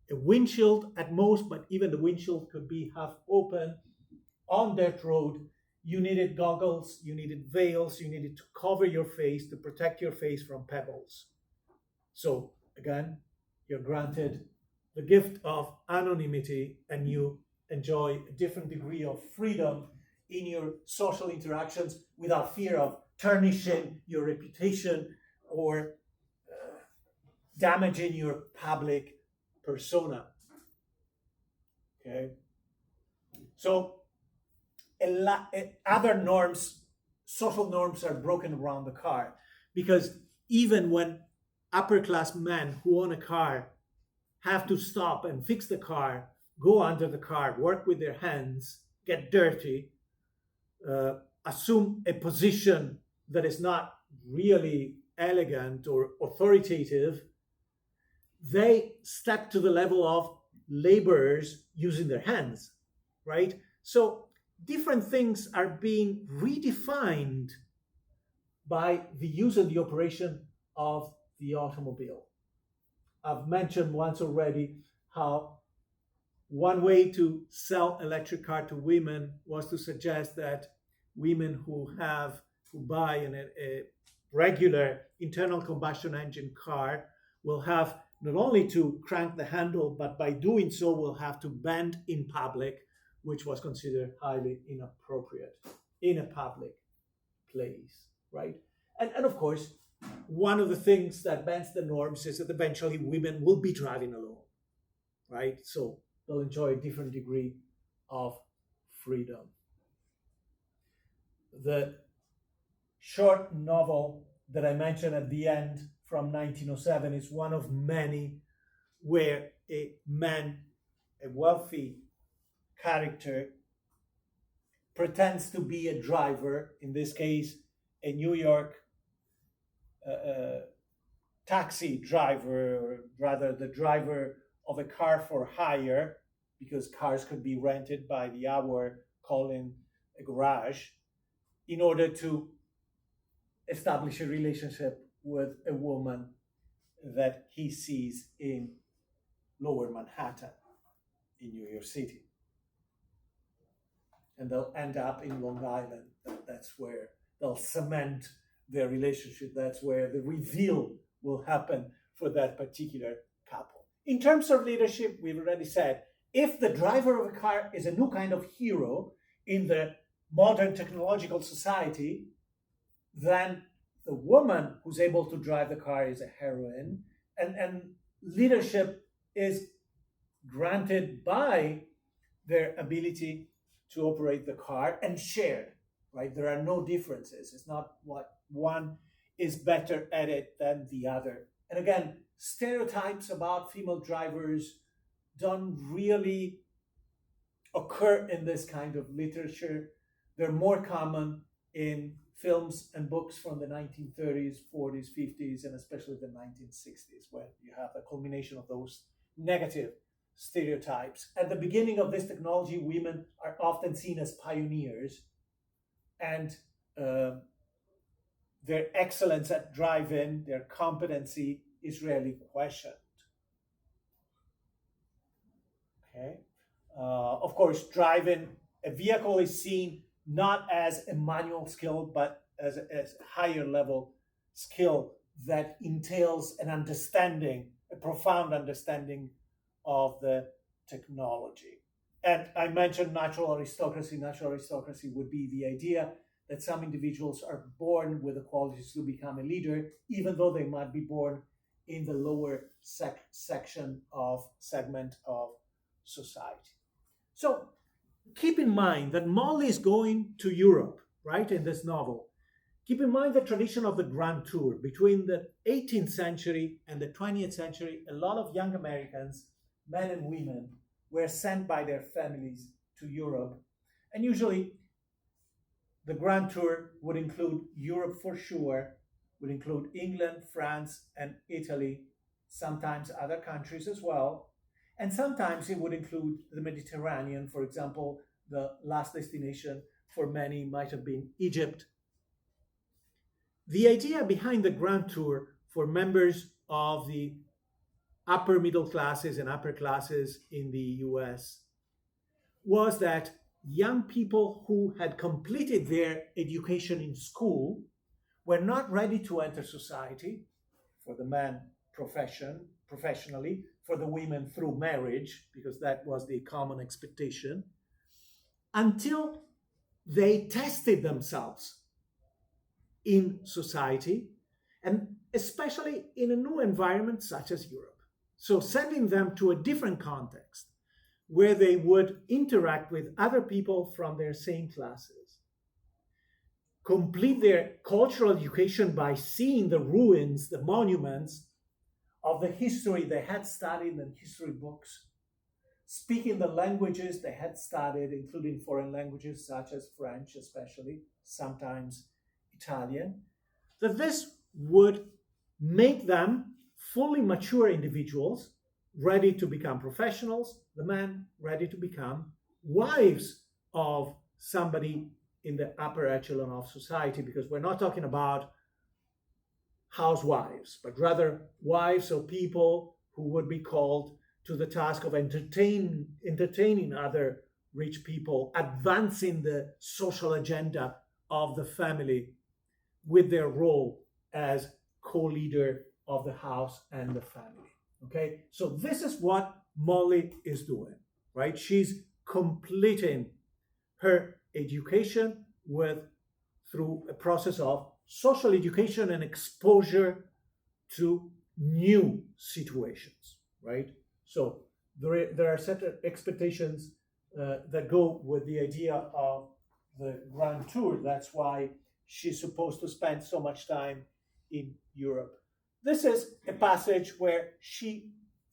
a windshield at most, but even the windshield could be half open on that road, you needed goggles, you needed veils, you needed to cover your face to protect your face from pebbles. So again, you're granted the gift of anonymity and you enjoy a different degree of freedom in your social interactions without fear of tarnishing your reputation or damaging your public persona. Okay, so other norms, social norms, are broken around the car, because even when upper class men who own a car have to stop and fix the car, go under the car, work with their hands, get dirty, assume a position that is not really elegant or authoritative, they step to the level of laborers using their hands, right? So different things are being redefined by the use and the operation of the automobile. I've mentioned once already how one way to sell electric car to women was to suggest that women who buy a regular internal combustion engine car will have not only to crank the handle, but by doing so will have to bend in public, which was considered highly inappropriate in a public place, right? And of course, one of the things that bends the norms is that eventually women will be driving alone, right? So they'll enjoy a different degree of freedom. The short novel that I mentioned at the end from 1907 is one of many where a man, a wealthy character, pretends to be a driver, in this case, a New York taxi driver, or rather the driver of a car for hire, because cars could be rented by the hour, calling a garage, in order to establish a relationship with a woman that he sees in Lower Manhattan in New York City. And they'll end up in Long Island. That's where they'll cement their relationship. That's where the reveal will happen for that particular couple. In terms of leadership, we've already said, if the driver of a car is a new kind of hero in the modern technological society, then the woman who's able to drive the car is a heroine, and leadership is granted by their ability to operate the car and shared, right? There are no differences. It's not what one is better at it than the other. And again, stereotypes about female drivers don't really occur in this kind of literature. They're more common in films and books from the 1930s, 40s, 50s, and especially the 1960s, where you have a culmination of those negative stereotypes. At the beginning of this technology, women are often seen as pioneers, and their excellence at driving, their competency is rarely questioned. Okay. Of course, driving a vehicle is seen not as a manual skill, but as a higher level skill that entails an understanding, a profound understanding of the technology. And I mentioned natural aristocracy. Natural aristocracy would be the idea that some individuals are born with the qualities to become a leader, even though they might be born in the lower segment of society. So keep in mind that Molly is going to Europe, right, in this novel. Keep in mind the tradition of the Grand Tour. Between the 18th century and the 20th century, a lot of young Americans, men and women, were sent by their families to Europe. And usually the Grand Tour would include Europe for sure, would include England, France, and Italy, sometimes other countries as well. And sometimes it would include the Mediterranean. For example, the last destination for many might have been Egypt. The idea behind the Grand Tour for members of the upper middle classes and upper classes in the US was that young people who had completed their education in school were not ready to enter society, for the men professionally, for the women through marriage, because that was the common expectation, until they tested themselves in society, and especially in a new environment such as Europe. So sending them to a different context where they would interact with other people from their same classes, complete their cultural education by seeing the ruins, the monuments of the history they had studied in history books, speaking the languages they had studied, including foreign languages such as French, especially, sometimes Italian, that this would make them fully mature individuals, ready to become professionals, the men ready to become wives of somebody in the upper echelon of society, because we're not talking about housewives, but rather wives of people who would be called to the task of entertaining other rich people, advancing the social agenda of the family with their role as co-leader of the house and the family. Okay, so this is what Molly is doing, right? She's completing her education through a process of social education and exposure to new situations, right? So there are certain expectations that go with the idea of the Grand Tour. That's why she's supposed to spend so much time in Europe. This is a passage where she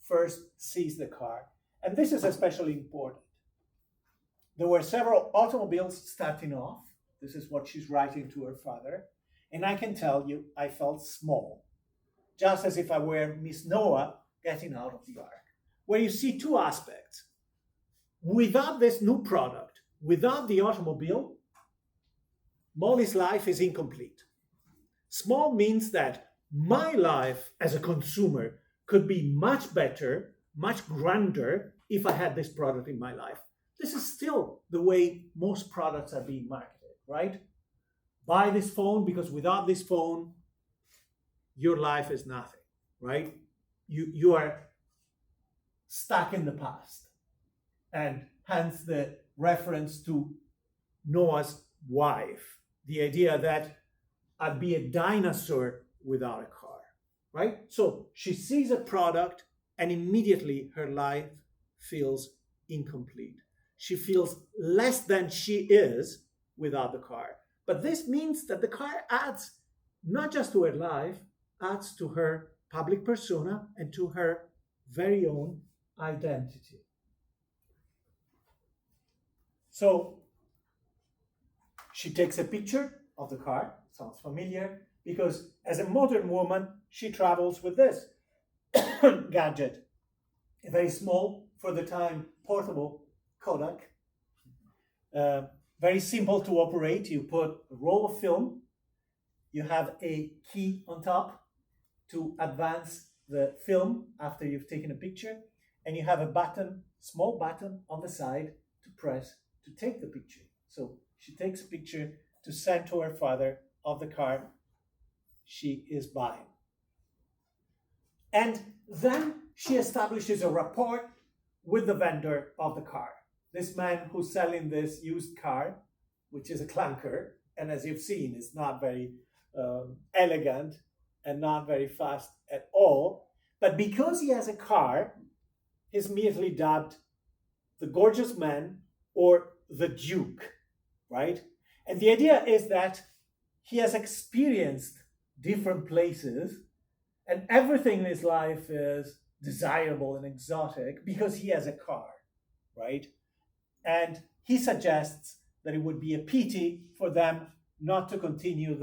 first sees the car, and this is especially important. There were several automobiles starting off. This is what she's writing to her father. And I can tell you, I felt small, just as if I were Miss Noah getting out of the ark, where you see two aspects. Without this new product, without the automobile, Molly's life is incomplete. Small means that my life as a consumer could be much better, much grander if I had this product in my life. This is still the way most products are being marketed, right? Buy this phone because without this phone, your life is nothing, right? You are stuck in the past. And hence the reference to Noah's wife, the idea that I'd be a dinosaur without a car, right? So she sees a product and immediately her life feels incomplete. She feels less than she is without the car. But this means that the car adds not just to her life, adds to her public persona and to her very own identity. So she takes a picture of the car, sounds familiar, because as a modern woman, she travels with this gadget, a very small, for the time, portable Kodak. Very simple to operate. You put a roll of film, you have a key on top to advance the film after you've taken a picture, and you have a button, small button on the side to press to take the picture. So she takes a picture to send to her father of the car she is buying. And then she establishes a rapport with the vendor of the car. This man who's selling this used car, which is a clunker, and as you've seen, is not very elegant and not very fast at all. But because he has a car, he's immediately dubbed the gorgeous man or the Duke, right? And the idea is that he has experienced different places and everything in his life is desirable and exotic because he has a car, right? And he suggests that it would be a pity for them not to continue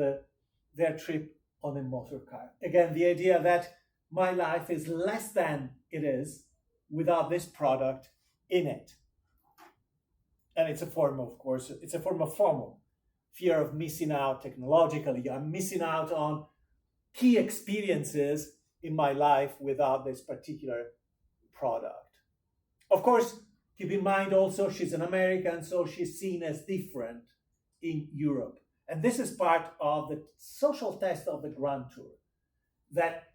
their trip on a motor car. Again, the idea that my life is less than it is without this product in it. And it's a form of course, it's a form of FOMO, fear of missing out technologically. I'm missing out on key experiences in my life without this particular product. Of course, keep in mind also she's an American, so she's seen as different in Europe. And this is part of the social test of the Grand Tour, that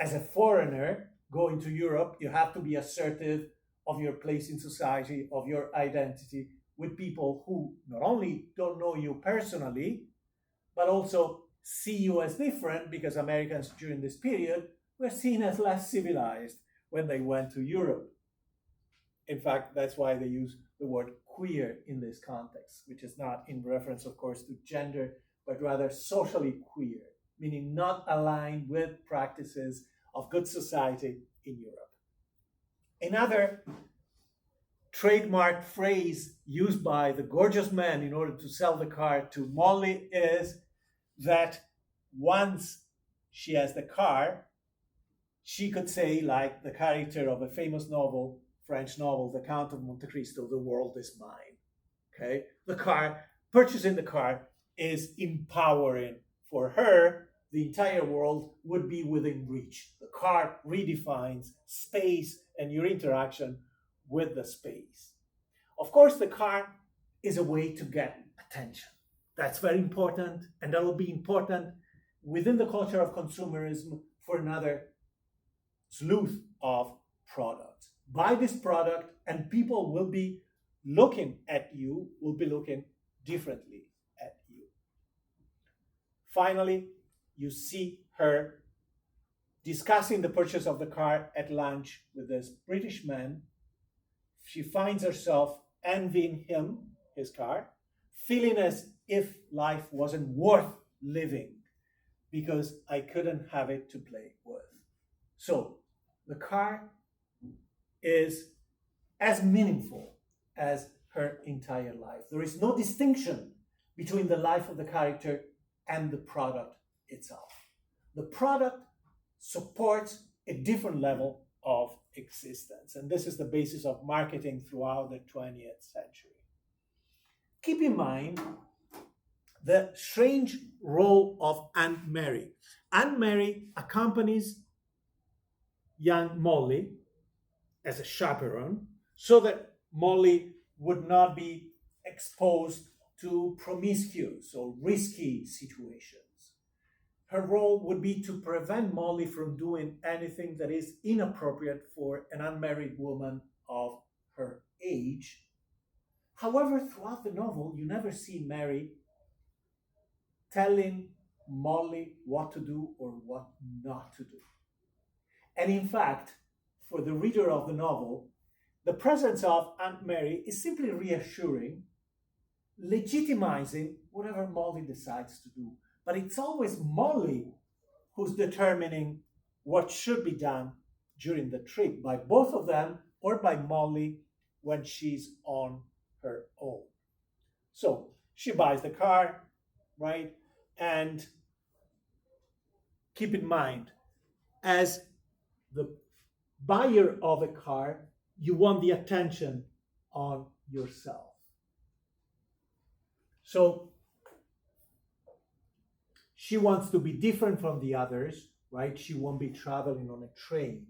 as a foreigner going to Europe, you have to be assertive of your place in society, of your identity, with people who not only don't know you personally, but also see you as different, because Americans during this period were seen as less civilized when they went to Europe. In fact, that's why they use the word queer in this context, which is not in reference, of course, to gender, but rather socially queer, meaning not aligned with practices of good society in Europe. Another trademark phrase used by the gorgeous man in order to sell the car to Molly is that once she has the car, she could say, like the character of a famous novel, French novel, The Count of Monte Cristo, the world is mine. Okay? The car, purchasing the car is empowering for her. The entire world would be within reach. The car redefines space and your interaction with the space. Of course, the car is a way to get attention. That's very important, and that will be important within the culture of consumerism for another slew of products. Buy this product and people will be looking at you will be looking differently at you. Finally, you see her discussing the purchase of the car at lunch with this British man. She finds herself envying him, his car, feeling as if life wasn't worth living because I couldn't have it to play with. So the car is as meaningful as her entire life. There is no distinction between the life of the character and the product itself. The product supports a different level of existence, and this is the basis of marketing throughout the 20th century. Keep in mind the strange role of Aunt Mary. Aunt Mary accompanies young Molly as a chaperone so that Molly would not be exposed to promiscuous or risky situations. Her role would be to prevent Molly from doing anything that is inappropriate for an unmarried woman of her age. However, throughout the novel, you never see Mary telling Molly what to do or what not to do. And in fact, for the reader of the novel, the presence of Aunt Mary is simply reassuring, legitimizing whatever Molly decides to do. But it's always Molly who's determining what should be done during the trip by both of them or by Molly when she's on her own. So she buys the car, right? And keep in mind, as the buyer of a car, you want the attention on yourself. So she wants to be different from the others, right? She won't be traveling on a train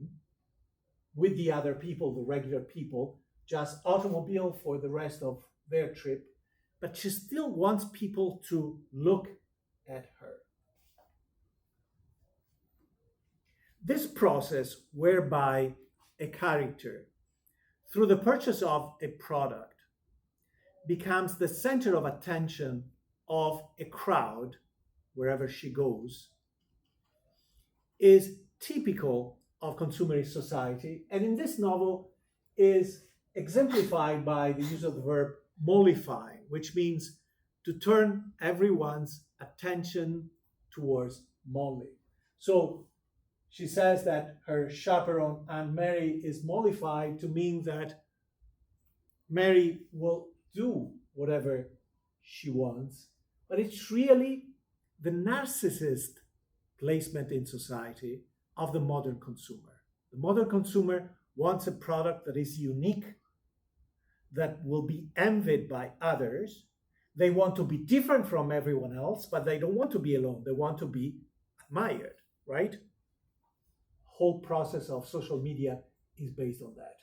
with the other people, the regular people, just automobile for the rest of their trip. But she still wants people to look at her. This process whereby a character, through the purchase of a product, becomes the center of attention of a crowd wherever she goes, is typical of consumerist society, and in this novel is exemplified by the use of the verb mollify, which means to turn everyone's attention towards Molly. So she says that her chaperone, Aunt Mary, is mollified to mean that Mary will do whatever she wants, but it's really the narcissist placement in society of the modern consumer. The modern consumer wants a product that is unique, that will be envied by others. They want to be different from everyone else, but they don't want to be alone. They want to be admired, right? Whole process of social media is based on that.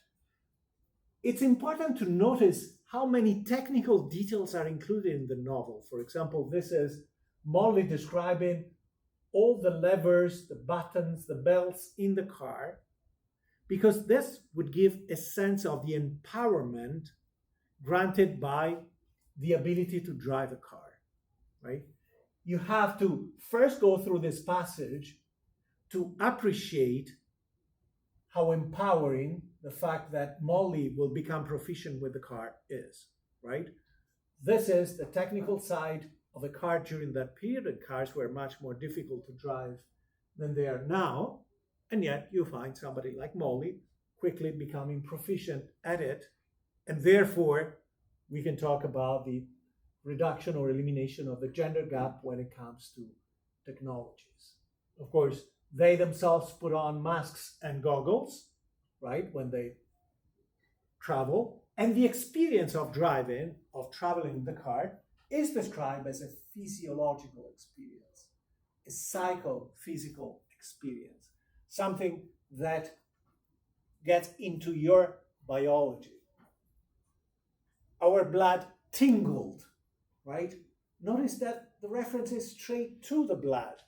It's important to notice how many technical details are included in the novel. For example, this is Molly describing all the levers, the buttons, the belts in the car, because this would give a sense of the empowerment granted by the ability to drive a car, right? You have to first go through this passage to appreciate how empowering the fact that Molly will become proficient with the car is, right? This is the technical side of a car during that period, and cars were much more difficult to drive than they are now, and yet you find somebody like Molly quickly becoming proficient at it, and therefore we can talk about the reduction or elimination of the gender gap when it comes to technologies. Of course, they themselves put on masks and goggles, right, when they travel, and the experience of driving, of traveling in the car, is described as a physiological experience, a psychophysical experience, something that gets into your biology. Our blood tingled, right? Notice that the reference is straight to the blood,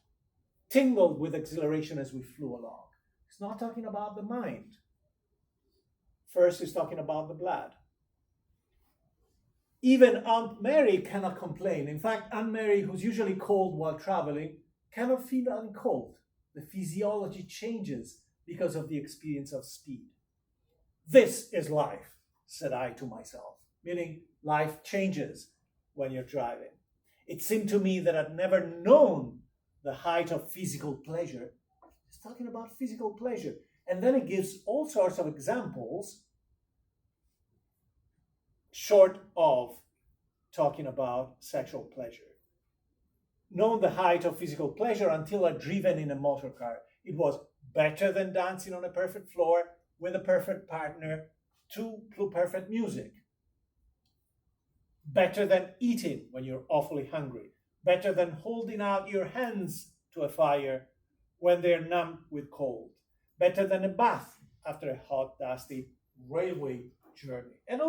tingled with exhilaration as we flew along. It's not talking about the mind. First, it's talking about the blood. Even Aunt Mary cannot complain. In fact, Aunt Mary, who's usually cold while traveling, cannot feel uncold. The physiology changes because of the experience of speed. This is life, said I to myself, meaning life changes when you're driving. It seemed to me that I'd never known the height of physical pleasure. It's talking about physical pleasure. And then it gives all sorts of examples short of talking about sexual pleasure. Known the height of physical pleasure until I'd driven in a motor car. It was better than dancing on a perfect floor with a perfect partner to perfect music. Better than eating when you're awfully hungry. Better than holding out your hands to a fire when they're numb with cold. Better than a bath after a hot, dusty railway journey. And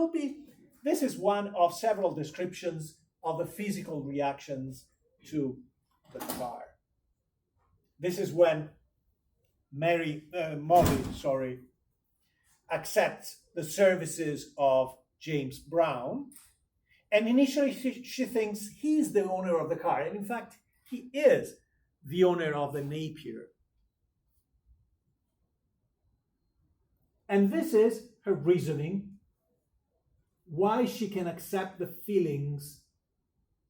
this is one of several descriptions of the physical reactions to the car. This is when Molly accepts the services of James Brown. And initially she thinks he's the owner of the car. And in fact, he is the owner of the Napier. And this is her reasoning why she can accept the feelings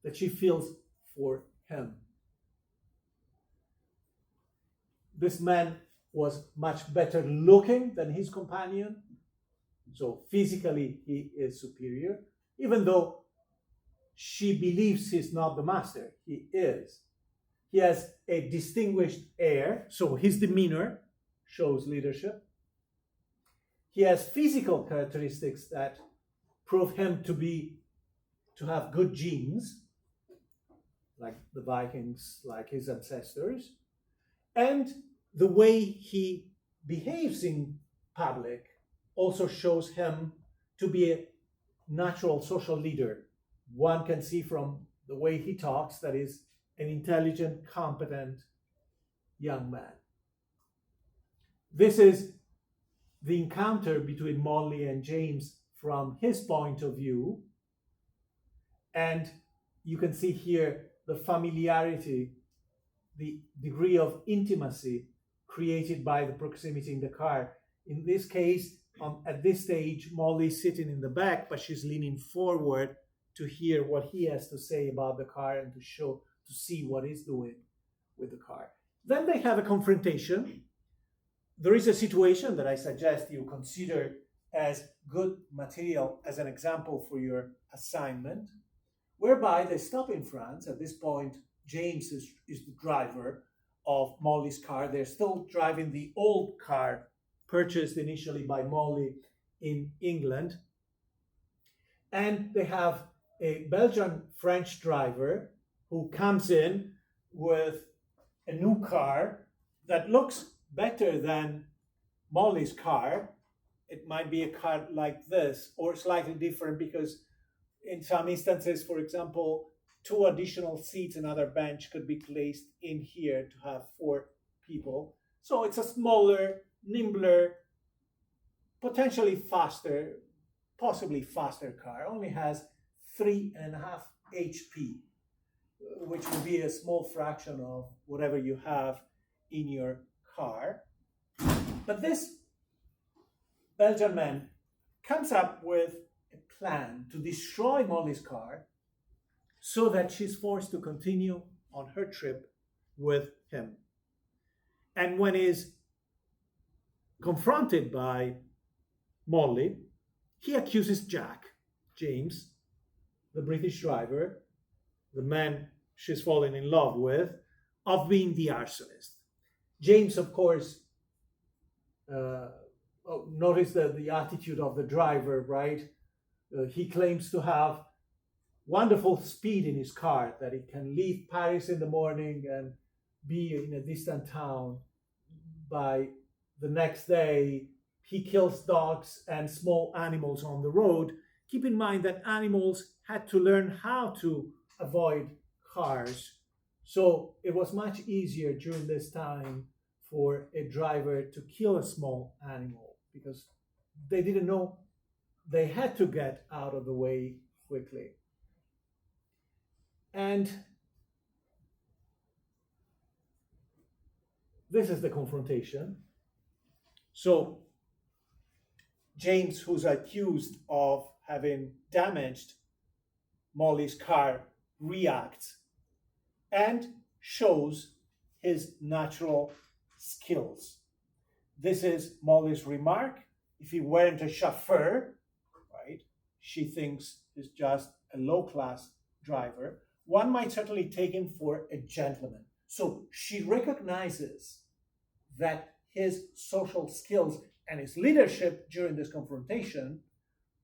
that she feels for him. This man was much better looking than his companion, so physically he is superior, even though she believes he's not the master. He is. He has a distinguished air, so his demeanor shows leadership. He has physical characteristics that prove him to have good genes, like the Vikings, like his ancestors. And the way he behaves in public also shows him to be a natural social leader. One can see from the way he talks that he's an intelligent, competent young man. This is the encounter between Molly and James from his point of view. And you can see here the familiarity, the degree of intimacy created by the proximity in the car. In this case, at this stage, Molly is sitting in the back, but she's leaning forward to hear what he has to say about the car and to see what he's doing with the car. Then they have a confrontation. There is a situation that I suggest you consider as good material, as an example for your assignment, whereby they stop in France. At this point, James is the driver of Molly's car. They're still driving the old car purchased initially by Molly in England. And they have a Belgian-French driver who comes in with a new car that looks better than Molly's car. It might be a car like this or slightly different because in some instances, for example, 2 additional seats, another bench could be placed in here to have 4 people. So it's a smaller, nimbler, potentially faster, possibly faster car. Only has 3.5 HP, which would be a small fraction of whatever you have in your car. But this Belgian man comes up with a plan to destroy Molly's car so that she's forced to continue on her trip with him. And when he's confronted by Molly, he accuses James, the British driver, the man she's fallen in love with, of being the arsonist. James, of course, notice the attitude of the driver, right? He claims to have wonderful speed in his car, that he can leave Paris in the morning and be in a distant town by the next day. He kills dogs and small animals on the road. Keep in mind that animals had to learn how to avoid cars. So it was much easier during this time for a driver to kill a small animal because they didn't know they had to get out of the way quickly. And this is the confrontation. So James, who's accused of having damaged Molly's car, reacts and shows his natural skills. This is Molly's remark. If he weren't a chauffeur, right, she thinks he's just a low-class driver, one might certainly take him for a gentleman. So she recognizes that his social skills and his leadership during this confrontation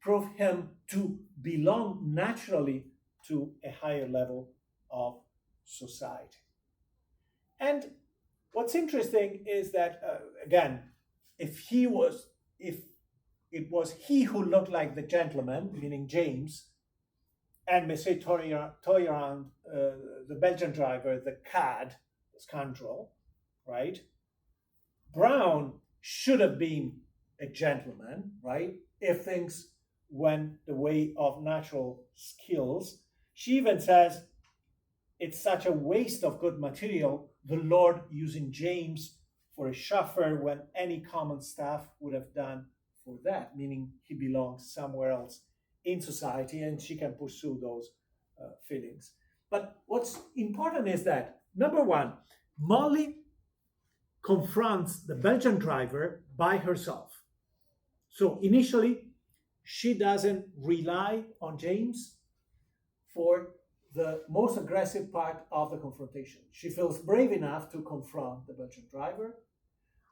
prove him to belong naturally to a higher level of society. And what's interesting is that, again, if it was he who looked like the gentleman, meaning James, and Monsieur Toyrand, the Belgian driver, the cad, the scoundrel, right? Brown should have been a gentleman, right? If things went the way of natural skills. She even says, it's such a waste of good material, the Lord using James for a chauffeur when any common staff would have done for that, meaning he belongs somewhere else in society and she can pursue those feelings. But what's important is that, number one, Molly confronts the Belgian driver by herself. So initially, she doesn't rely on James for the most aggressive part of the confrontation. She feels brave enough to confront the Belgian driver.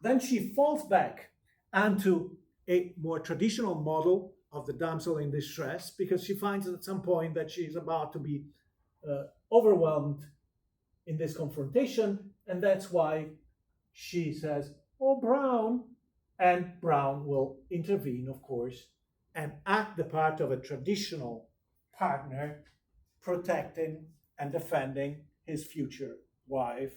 Then she falls back onto a more traditional model of the damsel in distress because she finds at some point that she is about to be overwhelmed in this confrontation, and that's why she says, "Oh, Brown," and Brown will intervene, of course, and act the part of a traditional partner, protecting and defending his future wife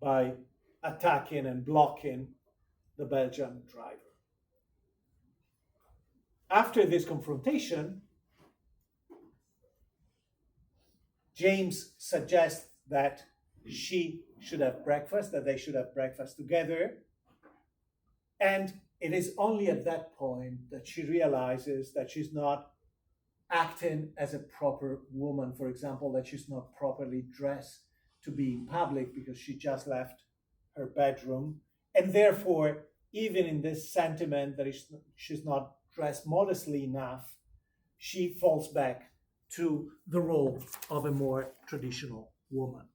by attacking and blocking the Belgian driver. After this confrontation, James suggests that she should have breakfast, that they should have breakfast together. And it is only at that point that she realizes that she's not acting as a proper woman. For example, that she's not properly dressed to be in public because she just left her bedroom. And therefore, even in this sentiment that she's not dressed modestly enough, she falls back to the role of a more traditional woman.